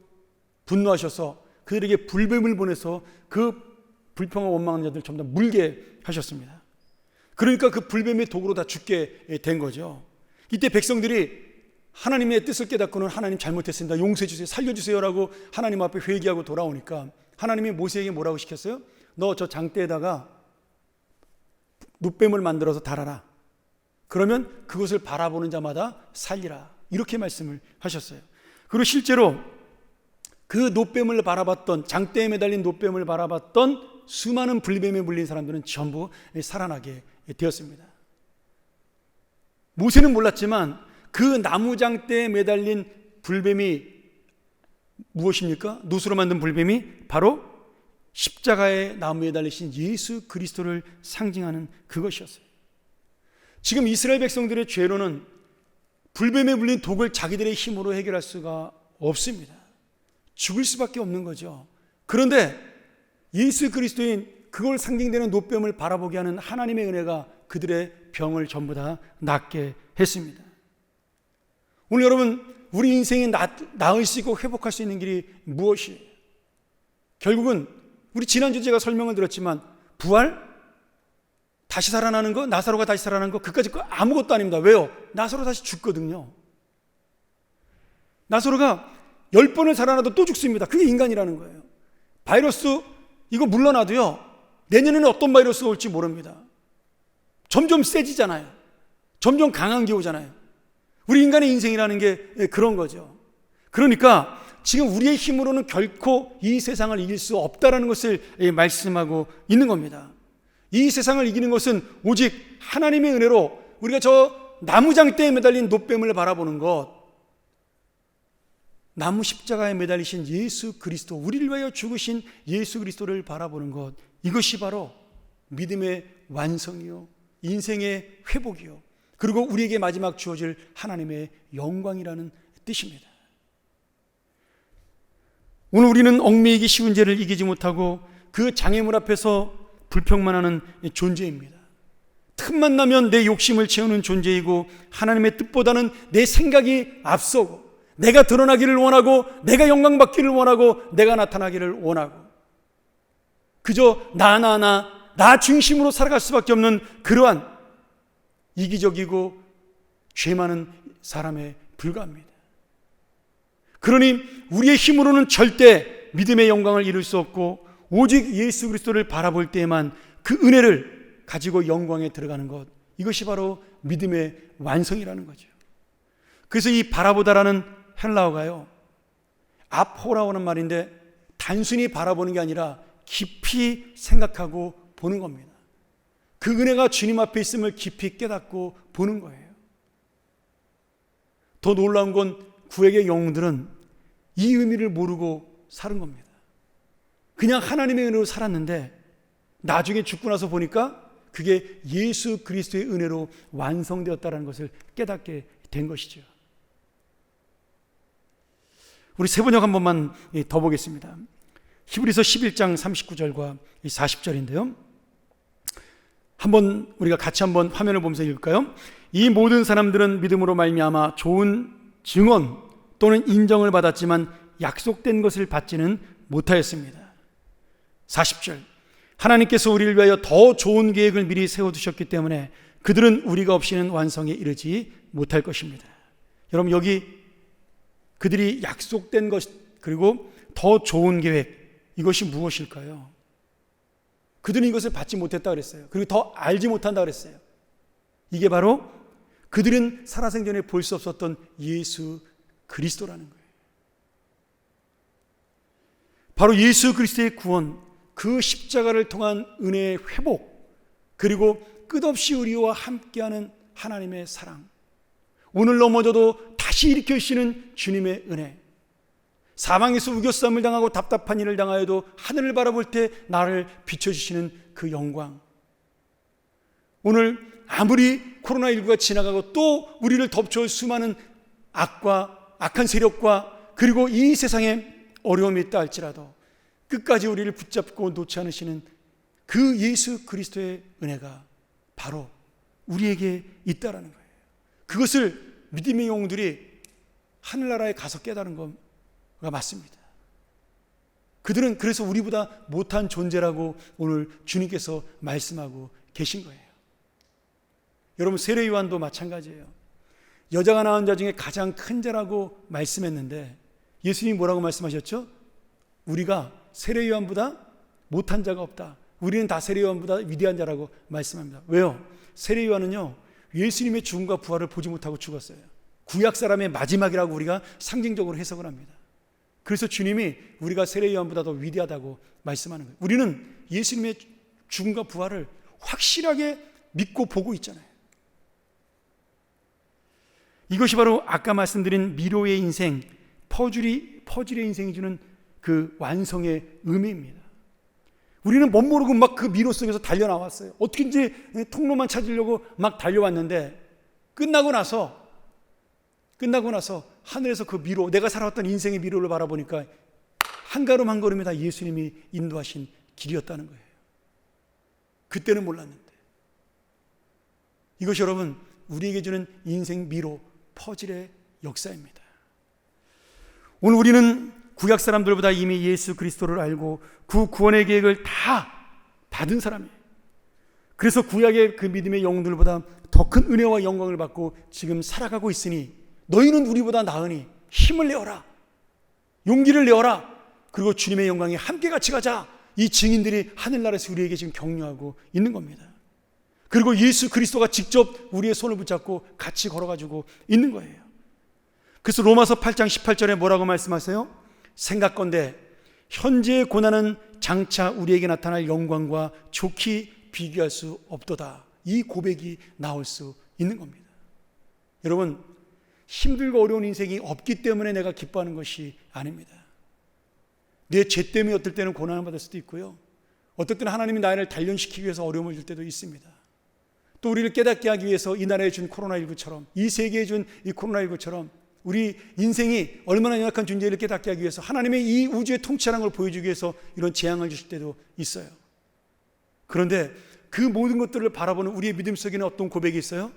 분노하셔서 그들에게 불뱀을 보내서 그 불평과 원망하는 자들 전부 다 물게 하셨습니다. 그러니까 그 불뱀의 독으로 다 죽게 된 거죠. 이때 백성들이 하나님의 뜻을 깨닫고는 하나님 잘못했습니다, 용서해 주세요, 살려주세요라고 하나님 앞에 회개하고 돌아오니까 하나님이 모세에게 뭐라고 시켰어요? 너 저 장대에다가 놋뱀을 만들어서 달아라. 그러면 그것을 바라보는 자마다 살리라. 이렇게 말씀을 하셨어요. 그리고 실제로 그 놋뱀을 바라봤던, 장대에 매달린 놋뱀을 바라봤던 수많은 불뱀에 물린 사람들은 전부 살아나게 되었습니다. 모세는 몰랐지만 그 나무장대에 매달린 불뱀이 무엇입니까? 놋으로 만든 불뱀이 바로 십자가의 나무에 달리신 예수 그리스도를 상징하는 그것이었어요. 지금 이스라엘 백성들의 죄로는 불뱀에 물린 독을 자기들의 힘으로 해결할 수가 없습니다. 죽을 수밖에 없는 거죠. 그런데 예수 그리스도인 그걸 상징되는 놋뱀을 바라보게 하는 하나님의 은혜가 그들의 병을 전부 다 낫게 했습니다. 오늘 여러분, 우리 인생이 나을 수 있고 회복할 수 있는 길이 무엇이에요? 결국은 우리 지난주 제가 설명을 드렸지만 부활? 다시 살아나는 거? 나사로가 다시 살아나는 거? 그까짓 거 아무것도 아닙니다. 왜요? 나사로 다시 죽거든요. 나사로가 10번을 살아나도 또 죽습니다. 그게 인간이라는 거예요. 바이러스 이거 물러나도요, 내년에는 어떤 바이러스가 올지 모릅니다. 점점 세지잖아요. 점점 강한 게 오잖아요. 우리 인간의 인생이라는 게 그런 거죠. 그러니까 지금 우리의 힘으로는 결코 이 세상을 이길 수 없다라는 것을 말씀하고 있는 겁니다. 이 세상을 이기는 것은 오직 하나님의 은혜로 우리가 저 나무장대에 매달린 놋뱀을 바라보는 것, 나무 십자가에 매달리신 예수 그리스도, 우리를 위하여 죽으신 예수 그리스도를 바라보는 것, 이것이 바로 믿음의 완성이요, 인생의 회복이요, 그리고 우리에게 마지막 주어질 하나님의 영광이라는 뜻입니다. 오늘 우리는 얽매이기 쉬운 죄를 이기지 못하고 그 장애물 앞에서 불평만하는 존재입니다. 틈만 나면 내 욕심을 채우는 존재이고 하나님의 뜻보다는 내 생각이 앞서고 내가 드러나기를 원하고 내가 영광받기를 원하고 내가 나타나기를 원하고 그저 나 중심으로 살아갈 수밖에 없는 그러한 이기적이고 죄 많은 사람에 불과합니다. 그러니 우리의 힘으로는 절대 믿음의 영광을 이룰 수 없고 오직 예수 그리스도를 바라볼 때에만 그 은혜를 가지고 영광에 들어가는 것, 이것이 바로 믿음의 완성이라는 거죠. 그래서 이 바라보다라는 헬라어가요, 아포라고는 말인데 단순히 바라보는 게 아니라 깊이 생각하고 보는 겁니다. 그 은혜가 주님 앞에 있음을 깊이 깨닫고 보는 거예요. 더 놀라운 건 구약의 영웅들은 이 의미를 모르고 사는 겁니다. 그냥 하나님의 은혜로 살았는데 나중에 죽고 나서 보니까 그게 예수 그리스도의 은혜로 완성되었다는 것을 깨닫게 된 것이죠. 우리 세 번역 한 번만 더 보겠습니다. 히브리서 11장 39절과 40절인데요. 한번 우리가 같이 한번 화면을 보면서 읽을까요? 이 모든 사람들은 믿음으로 말미암아 좋은 증언 또는 인정을 받았지만 약속된 것을 받지는 못하였습니다. 40절, 하나님께서 우리를 위하여 더 좋은 계획을 미리 세워두셨기 때문에 그들은 우리가 없이는 완성에 이르지 못할 것입니다. 여러분, 여기 그들이 약속된 것 그리고 더 좋은 계획, 이것이 무엇일까요? 그들은 이것을 받지 못했다 그랬어요. 그리고 더 알지 못한다 그랬어요. 이게 바로 그들은 살아생전에 볼 수 없었던 예수 그리스도라는 거예요. 바로 예수 그리스도의 구원, 그 십자가를 통한 은혜의 회복, 그리고 끝없이 우리와 함께하는 하나님의 사랑, 오늘 넘어져도 다시 일으켜주시는 주님의 은혜, 사망에서 우겨싸움을 당하고 답답한 일을 당하여도 하늘을 바라볼 때 나를 비춰주시는 그 영광, 오늘 아무리 코로나19가 지나가고 또 우리를 덮쳐올 수많은 악한 세력과 그리고 이 세상에 어려움이 있다 할지라도 끝까지 우리를 붙잡고 놓지 않으시는 그 예수 그리스도의 은혜가 바로 우리에게 있다라는 거예요. 그것을 믿음의 영웅들이 하늘나라에 가서 깨달은 거가 맞습니다. 그들은 그래서 우리보다 못한 존재라고 오늘 주님께서 말씀하고 계신 거예요. 여러분, 세례 요한도 마찬가지예요. 여자가 낳은 자 중에 가장 큰 자라고 말씀했는데 예수님이 뭐라고 말씀하셨죠? 우리가 세례 요한보다 못한 자가 없다. 우리는 다 세례 요한보다 위대한 자라고 말씀합니다. 왜요? 세례 요한은요, 예수님의 죽음과 부활을 보지 못하고 죽었어요. 구약 사람의 마지막이라고 우리가 상징적으로 해석을 합니다. 그래서 주님이 우리가 세례 요한보다 더 위대하다고 말씀하는 거예요. 우리는 예수님의 죽음과 부활을 확실하게 믿고 보고 있잖아요. 이것이 바로 아까 말씀드린 미로의 인생, 퍼즐의 인생이 주는 그 완성의 의미입니다. 우리는 멋 모르고 막 그 미로 속에서 달려나왔어요. 어떻게든지 통로만 찾으려고 막 달려왔는데 끝나고 나서 하늘에서 그 미로, 내가 살아왔던 인생의 미로를 바라보니까 한 걸음 한 걸음이 다 예수님이 인도하신 길이었다는 거예요. 그때는 몰랐는데. 이것이 여러분 우리에게 주는 인생 미로, 퍼즐의 역사입니다. 오늘 우리는 구약 사람들보다 이미 예수 그리스도를 알고 그 구원의 계획을 다 받은 사람이에요. 그래서 구약의 그 믿음의 영웅들보다 더 큰 은혜와 영광을 받고 지금 살아가고 있으니 너희는 우리보다 나으니 힘을 내어라, 용기를 내어라, 그리고 주님의 영광에 함께 같이 가자. 이 증인들이 하늘나라에서 우리에게 지금 격려하고 있는 겁니다. 그리고 예수 그리스도가 직접 우리의 손을 붙잡고 같이 걸어가지고 있는 거예요. 그래서 로마서 8장 18절에 뭐라고 말씀하세요? 생각건대 현재의 고난은 장차 우리에게 나타날 영광과 좋게 비교할 수 없도다. 이 고백이 나올 수 있는 겁니다. 여러분, 힘들고 어려운 인생이 없기 때문에 내가 기뻐하는 것이 아닙니다. 내 죄 때문에 어떨 때는 고난을 받을 수도 있고요, 어떨 때는 하나님이 나를 단련시키기 위해서 어려움을 줄 때도 있습니다. 또 우리를 깨닫게 하기 위해서 이 나라에 준 코로나19처럼, 이 세계에 준 이 코로나19처럼 우리 인생이 얼마나 연약한 존재를 깨닫게 하기 위해서, 하나님의 이 우주의 통치라는 걸 보여주기 위해서 이런 재앙을 주실 때도 있어요. 그런데 그 모든 것들을 바라보는 우리의 믿음 속에는 어떤 고백이 있어요?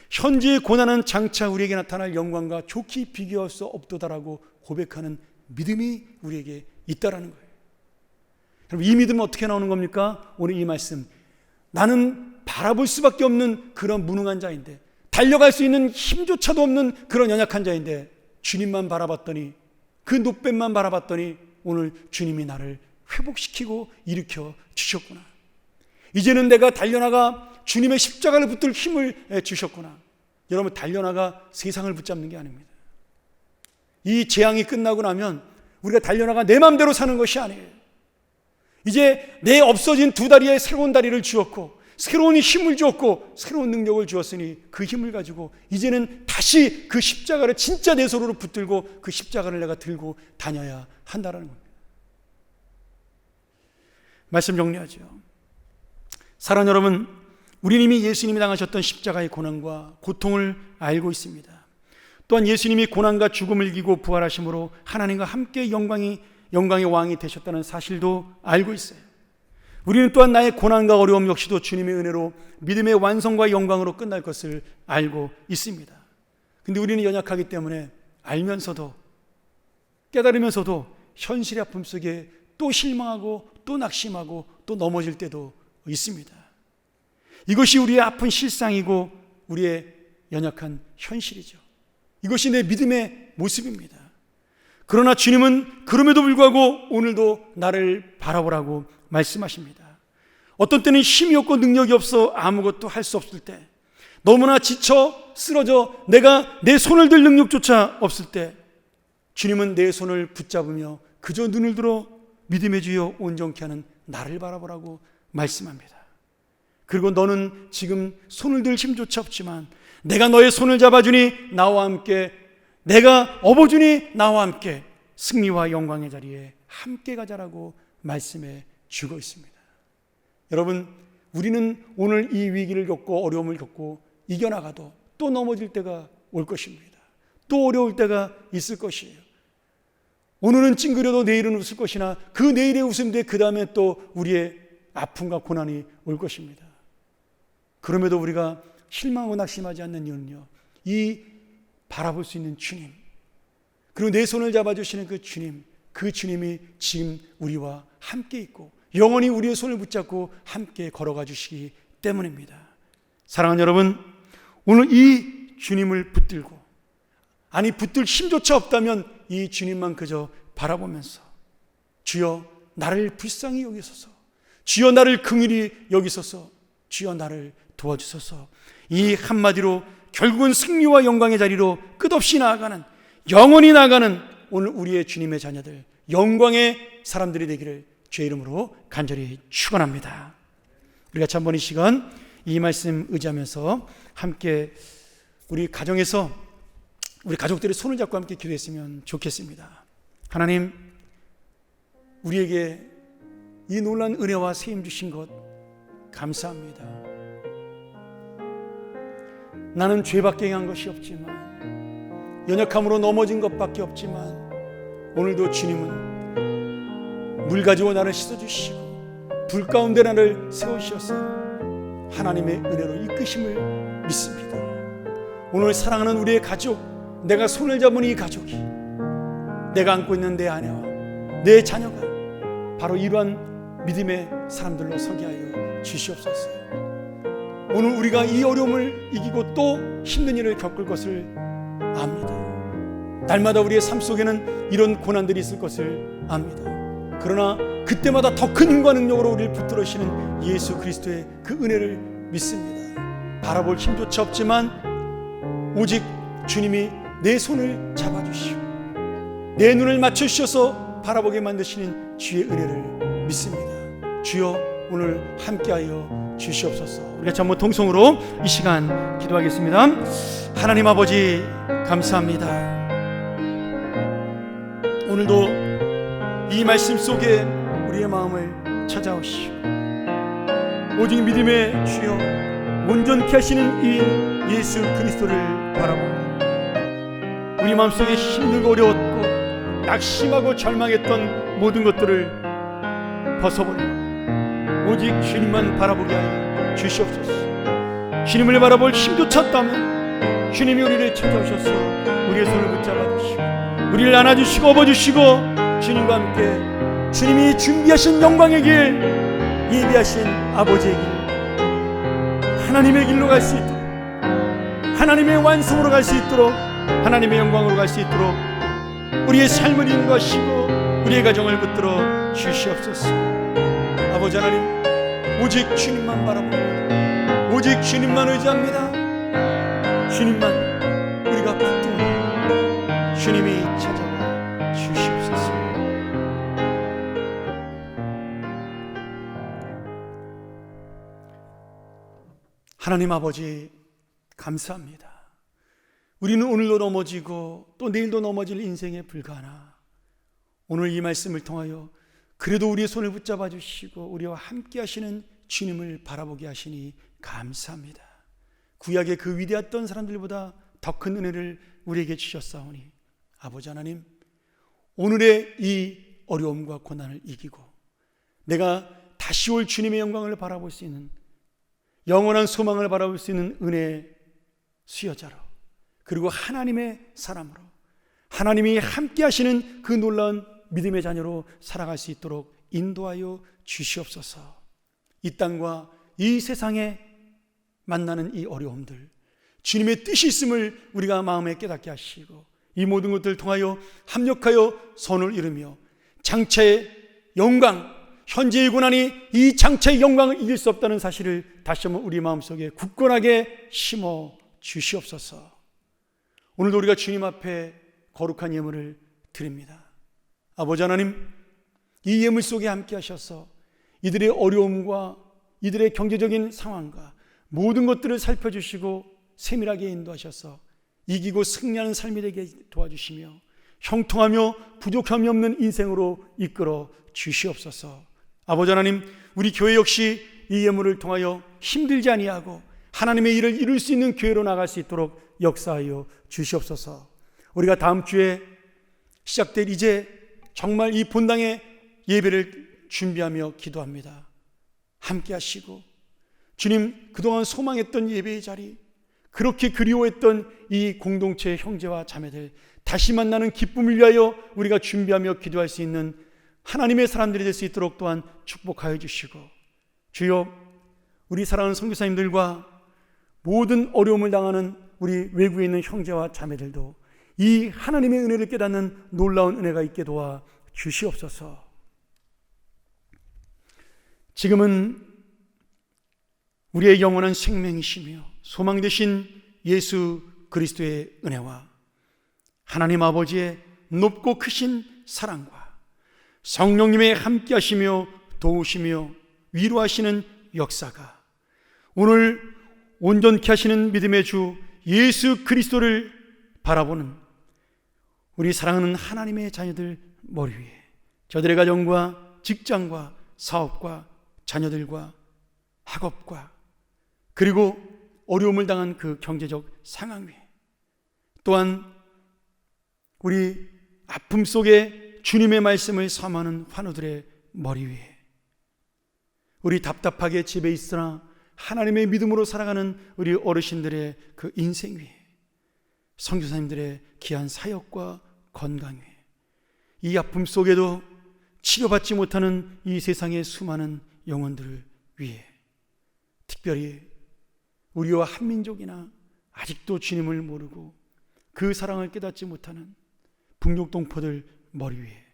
현재의 고난은 장차 우리에게 나타날 영광과 좋게 비교할 수 없도다라고 고백하는 믿음이 우리에게 있다라는 거예요. 그럼 이 믿음은 어떻게 나오는 겁니까? 오늘 이 말씀, 나는 바라볼 수밖에 없는 그런 무능한 자인데, 달려갈 수 있는 힘조차도 없는 그런 연약한 자인데, 주님만 바라봤더니, 그 노뱀만 바라봤더니 오늘 주님이 나를 회복시키고 일으켜 주셨구나. 이제는 내가 달려나가 주님의 십자가를 붙들 힘을 주셨구나. 여러분, 달려나가 세상을 붙잡는 게 아닙니다. 이 재앙이 끝나고 나면 우리가 달려나가 내 마음대로 사는 것이 아니에요. 이제 내 없어진 두 다리에 새로운 다리를 주었고, 새로운 힘을 주었고, 새로운 능력을 주었으니 그 힘을 가지고 이제는 다시 그 십자가를 진짜 내 손으로 붙들고 그 십자가를 내가 들고 다녀야 한다는 겁니다. 말씀 정리하죠. 사랑하는 여러분, 우리는 이미 예수님이 당하셨던 십자가의 고난과 고통을 알고 있습니다. 또한 예수님이 고난과 죽음을 이기고 부활하심으로 하나님과 함께 영광의 왕이 되셨다는 사실도 알고 있어요. 우리는 또한 나의 고난과 어려움 역시도 주님의 은혜로 믿음의 완성과 영광으로 끝날 것을 알고 있습니다. 근데 우리는 연약하기 때문에 알면서도, 깨달으면서도 현실의 아픔 속에 또 실망하고 또 낙심하고 또 넘어질 때도 있습니다. 이것이 우리의 아픈 실상이고 우리의 연약한 현실이죠. 이것이 내 믿음의 모습입니다. 그러나 주님은 그럼에도 불구하고 오늘도 나를 바라보라고 말씀하십니다. 어떤 때는 힘이 없고 능력이 없어 아무것도 할 수 없을 때, 너무나 지쳐 쓰러져 내가 내 손을 들 능력조차 없을 때, 주님은 내 손을 붙잡으며 그저 눈을 들어 믿음의 주여 온전케 하는 나를 바라보라고 말씀합니다. 그리고 너는 지금 손을 들 힘조차 없지만 내가 너의 손을 잡아주니 나와 함께, 내가 업어주니 나와 함께 승리와 영광의 자리에 함께 가자라고 말씀해 주고 있습니다. 여러분, 우리는 오늘 이 위기를 겪고 어려움을 겪고 이겨나가도 또 넘어질 때가 올 것입니다. 또 어려울 때가 있을 것이에요. 오늘은 찡그려도 내일은 웃을 것이나 그 내일의 웃음 뒤에 그 다음에 또 우리의 아픔과 고난이 올 것입니다. 그럼에도 우리가 실망하고 낙심하지 않는 이유는요, 이 바라볼 수 있는 주님, 그리고 내 손을 잡아주시는 그 주님, 그 주님이 지금 우리와 함께 있고 영원히 우리의 손을 붙잡고 함께 걸어가 주시기 때문입니다. 사랑하는 여러분, 오늘 이 주님을 붙들고, 아니 붙들 힘조차 없다면 이 주님만 그저 바라보면서 주여 나를 불쌍히 여기소서, 주여 나를 긍휼히 여기소서, 주여 나를 도와주소서, 이 한마디로 결국은 승리와 영광의 자리로 끝없이 나아가는, 영원히 나아가는 오늘 우리의 주님의 자녀들, 영광의 사람들이 되기를 주의 이름으로 간절히 축원합니다. 우리가 참 한번 이 시간 이 말씀 의지하면서 함께 우리 가정에서 우리 가족들의 손을 잡고 함께 기도했으면 좋겠습니다. 하나님, 우리에게 이 놀라운 은혜와 세임 주신 것 감사합니다. 나는 죄밖에 행한 것이 없지만, 연약함으로 넘어진 것밖에 없지만, 오늘도 주님은 물 가지고 나를 씻어주시고 불 가운데 나를 세우셔서 하나님의 은혜로 이끄심을 믿습니다. 오늘 사랑하는 우리의 가족, 내가 손을 잡은 이 가족이, 내가 안고 있는 내 아내와 내 자녀가 바로 이러한 믿음의 사람들로 서게 하여 주시옵소서. 오늘 우리가 이 어려움을 이기고 또 힘든 일을 겪을 것을 압니다. 날마다 우리의 삶 속에는 이런 고난들이 있을 것을 압니다. 그러나 그때마다 더 큰 힘과 능력으로 우리를 붙들으시는 예수 그리스도의 그 은혜를 믿습니다. 바라볼 힘조차 없지만 오직 주님이 내 손을 잡아주시고 내 눈을 맞춰주셔서 바라보게 만드시는 주의 은혜를 믿습니다. 주여 오늘 함께하여 주시옵소서. 우리가 한번 통성으로 이 시간 기도하겠습니다. 하나님 아버지 감사합니다. 오늘도 이 말씀 속에 우리의 마음을 찾아오시고 오직 믿음의 주여 온전케 하시는 이 예수 그리스도를 바라보고 우리 마음속에 힘들고 어려웠고 낙심하고 절망했던 모든 것들을 벗어버리고 오직 주님만 바라보게 하여 주시옵소서. 주님을 바라볼 힘조차 없다면 주님이 우리를 찾아오셔서 우리의 손을 붙잡아 주시고 우리를 안아주시고 업어주시고 주님과 함께 주님이 준비하신 영광의 길, 예비하신 아버지의 길, 하나님의 길로 갈 수 있도록, 하나님의 완성으로 갈 수 있도록, 하나님의 영광으로 갈 수 있도록 우리의 삶을 인도하시고 우리의 가정을 붙들어 주시옵소서. 아버지 하나님, 오직 주님만 바라봅니다. 오직 주님만 의지합니다. 주님만 우리가 붙들고 주님이 찾아와 주시옵소서. 하나님 아버지 감사합니다. 우리는 오늘도 넘어지고 또 내일도 넘어질 인생에 불과하나 오늘 이 말씀을 통하여 그래도 우리의 손을 붙잡아 주시고 우리와 함께 하시는 주님을 바라보게 하시니 감사합니다. 구약의 그 위대했던 사람들보다 더 큰 은혜를 우리에게 주셨사오니 아버지 하나님, 오늘의 이 어려움과 고난을 이기고 내가 다시 올 주님의 영광을 바라볼 수 있는, 영원한 소망을 바라볼 수 있는 은혜의 수여자로, 그리고 하나님의 사람으로, 하나님이 함께 하시는 그 놀라운 믿음의 자녀로 살아갈 수 있도록 인도하여 주시옵소서. 이 땅과 이 세상에 만나는 이 어려움들, 주님의 뜻이 있음을 우리가 마음에 깨닫게 하시고 이 모든 것들을 통하여 합력하여 선을 이루며 장차의 영광, 현재의 고난이 이 장차의 영광을 이길 수 없다는 사실을 다시 한번 우리 마음속에 굳건하게 심어 주시옵소서. 오늘도 우리가 주님 앞에 거룩한 예물을 드립니다. 아버지 하나님, 이 예물 속에 함께 하셔서 이들의 어려움과 이들의 경제적인 상황과 모든 것들을 살펴주시고 세밀하게 인도하셔서 이기고 승리하는 삶이 되게 도와주시며 형통하며 부족함이 없는 인생으로 이끌어 주시옵소서. 아버지 하나님, 우리 교회 역시 이 예물을 통하여 힘들지 아니하고 하나님의 일을 이룰 수 있는 교회로 나갈 수 있도록 역사하여 주시옵소서. 우리가 다음 주에 시작될 이제 정말 이 본당의 예배를 준비하며 기도합니다. 함께 하시고 주님, 그동안 소망했던 예배의 자리, 그렇게 그리워했던 이 공동체의 형제와 자매들 다시 만나는 기쁨을 위하여 우리가 준비하며 기도할 수 있는 하나님의 사람들이 될 수 있도록 또한 축복하여 주시고, 주여, 우리 사랑하는 선교사님들과 모든 어려움을 당하는 우리 외국에 있는 형제와 자매들도 이 하나님의 은혜를 깨닫는 놀라운 은혜가 있게 도와 주시옵소서. 지금은 우리의 영원한 생명이시며 소망 되신 예수 그리스도의 은혜와 하나님 아버지의 높고 크신 사랑과 성령님의 함께 하시며 도우시며 위로하시는 역사가 오늘 온전케 하시는 믿음의 주 예수 그리스도를 바라보는 우리 사랑하는 하나님의 자녀들 머리 위에, 저들의 가정과 직장과 사업과 자녀들과 학업과 그리고 어려움을 당한 그 경제적 상황 위에, 또한 우리 아픔 속에 주님의 말씀을 사모하는 환우들의 머리 위에, 우리 답답하게 집에 있으나 하나님의 믿음으로 살아가는 우리 어르신들의 그 인생 위에, 선교사님들의 귀한 사역과 건강 위에, 이 아픔 속에도 치료받지 못하는 이 세상의 수많은 영혼들을 위해, 특별히 우리와 한민족이나 아직도 주님을 모르고 그 사랑을 깨닫지 못하는 북녘동포들 머리 위에,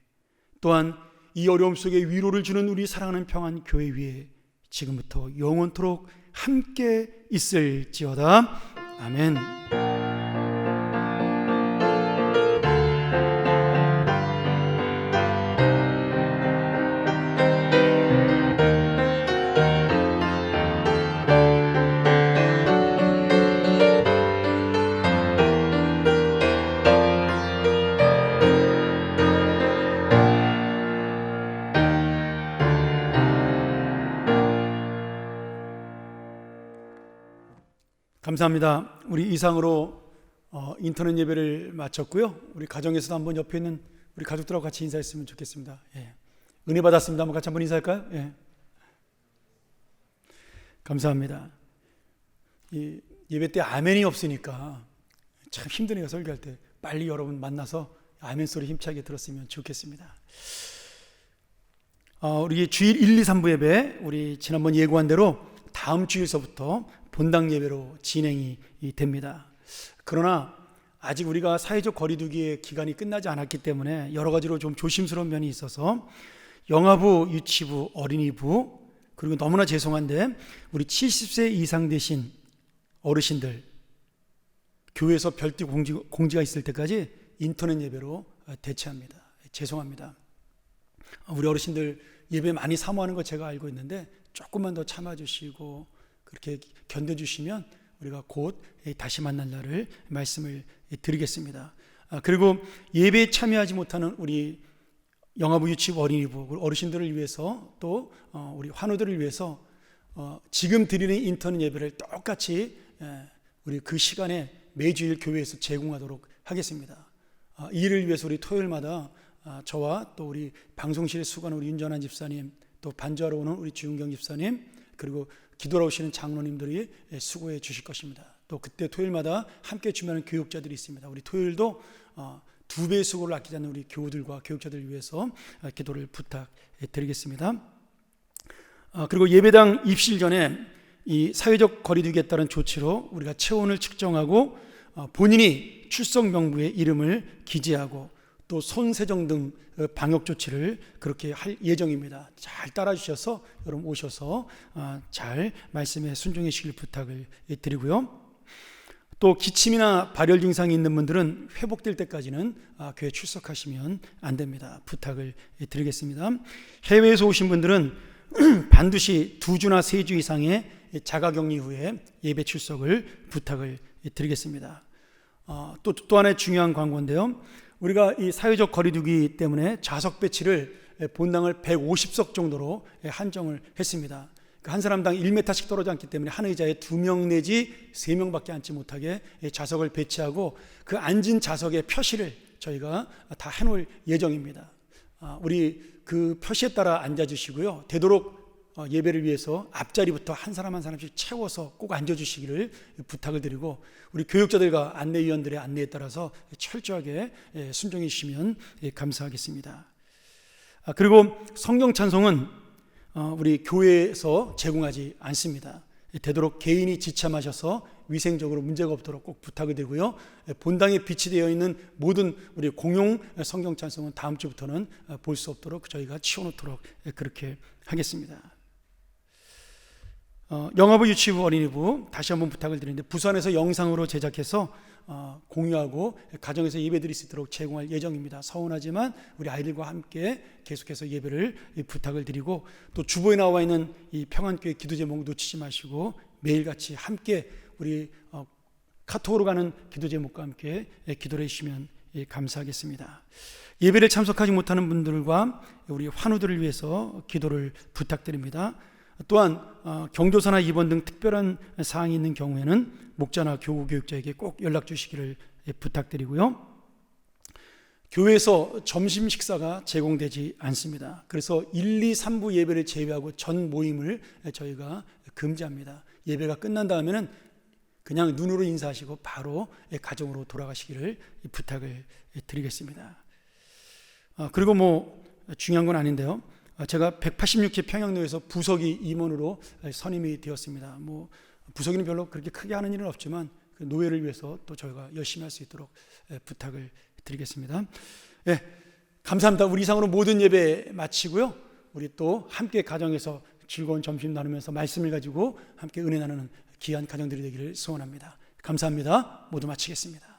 또한 이 어려움 속에 위로를 주는 우리 사랑하는 평안 교회 위에 지금부터 영원토록 함께 있을지어다. 아멘. 감사합니다. 우리 이상으로 인터넷 예배를 마쳤고요. 우리 가정에서도 한번 옆에 있는 우리 가족들하고 같이 인사했으면 좋겠습니다. 예. 은혜 받았습니다. 한번 같이 한번 인사할까요? 예. 감사합니다. 이 예배 때 아멘이 없으니까 참 힘드네요. 설교할 때 빨리 여러분 만나서 아멘 소리 힘차게 들었으면 좋겠습니다. 우리 주일 1, 2, 3부 예배 우리 지난번 예고한 대로 다음 주일서부터 본당 예배로 진행이 됩니다. 그러나 아직 우리가 사회적 거리두기의 기간이 끝나지 않았기 때문에 여러 가지로 좀 조심스러운 면이 있어서 영아부, 유치부, 어린이부, 그리고 너무나 죄송한데 우리 70세 이상 되신 어르신들 교회에서 별도 공지가 있을 때까지 인터넷 예배로 대체합니다. 죄송합니다. 우리 어르신들 예배 많이 사모하는 거 제가 알고 있는데 조금만 더 참아주시고 그렇게 견뎌주시면 우리가 곧 다시 만날 날을 말씀을 드리겠습니다. 그리고 예배에 참여하지 못하는 우리 영아부, 유치부, 어린이부 어르신들을 위해서 또 우리 환우들을 위해서 지금 드리는 인터넷 예배를 똑같이 우리 그 시간에 매주일 교회에서 제공하도록 하겠습니다. 이 일을 위해서 우리 토요일마다 저와 또 우리 방송실에 수고하는 우리 윤전한 집사님, 또 반주하러 오는 우리 주윤경 집사님, 그리고 기도하러 오시는 장로님들이 수고해 주실 것입니다. 또 그때 토요일마다 함께 준비하는 교육자들이 있습니다. 우리 토요일도 2배의 수고를 아끼지 않는 우리 교우들과 교육자들을 위해서 기도를 부탁드리겠습니다. 그리고 예배당 입실 전에 이 사회적 거리두기에 따른 조치로 우리가 체온을 측정하고 본인이 출석 명부에 이름을 기재하고 또 손세정 등 방역 조치를 그렇게 할 예정입니다. 잘 따라 주셔서 여러분 오셔서 잘 말씀에 순종해 주시길 부탁을 드리고요. 또 기침이나 발열 증상이 있는 분들은 회복될 때까지는 교회 출석하시면 안 됩니다. 부탁을 드리겠습니다. 해외에서 오신 분들은 반드시 2주나 3주 이상의 자가격리 후에 예배 출석을 부탁을 드리겠습니다. 또 하나의 중요한 광고인데요. 우리가 이 사회적 거리두기 때문에 좌석 배치를 본당을 150석 정도로 한정을 했습니다. 한 사람당 1m씩 떨어져 앉기 때문에 한 의자에 2명 내지 3명밖에 앉지 못하게 좌석을 배치하고 그 앉은 좌석의 표시를 저희가 다 해놓을 예정입니다. 우리 그 표시에 따라 앉아주시고요. 되도록 예배를 위해서 앞자리부터 한 사람 한 사람씩 채워서 꼭 앉아주시기를 부탁을 드리고 우리 교육자들과 안내위원들의 안내에 따라서 철저하게 순종해 주시면 감사하겠습니다. 그리고 성경 찬송은 우리 교회에서 제공하지 않습니다. 되도록 개인이 지참하셔서 위생적으로 문제가 없도록 꼭 부탁을 드리고요. 본당에 비치되어 있는 모든 우리 공용 성경 찬송은 다음 주부터는 볼 수 없도록 저희가 치워놓도록 그렇게 하겠습니다. 영아부, 유치부, 어린이부 다시 한번 부탁을 드리는데 부산에서 영상으로 제작해서 공유하고 가정에서 예배 드릴 수 있도록 제공할 예정입니다. 서운하지만 우리 아이들과 함께 계속해서 예배를 부탁을 드리고 또 주보에 나와 있는 이 평안교회 기도 제목 놓치지 마시고 매일같이 함께 우리 카톡으로 가는 기도 제목과 함께 기도를 해주시면 감사하겠습니다. 예배를 참석하지 못하는 분들과 우리 환우들을 위해서 기도를 부탁드립니다. 또한 경조사나 입원 등 특별한 사항이 있는 경우에는 목자나 교구 교육자에게 꼭 연락 주시기를 부탁드리고요. 교회에서 점심 식사가 제공되지 않습니다. 그래서 1, 2, 3부 예배를 제외하고 전 모임을 저희가 금지합니다. 예배가 끝난 다음에는 그냥 눈으로 인사하시고 바로 가정으로 돌아가시기를 부탁을 드리겠습니다. 그리고 뭐 중요한 건 아닌데요. 제가 186회 평양노회에서 부서기 임원으로 선임이 되었습니다. 뭐 부서기는 별로 그렇게 크게 하는 일은 없지만 그 노회를 위해서 또 저희가 열심히 할 수 있도록 부탁을 드리겠습니다. 예, 감사합니다. 우리 이상으로 모든 예배 마치고요. 우리 또 함께 가정에서 즐거운 점심 나누면서 말씀을 가지고 함께 은혜 나누는 귀한 가정들이 되기를 소원합니다. 감사합니다. 모두 마치겠습니다.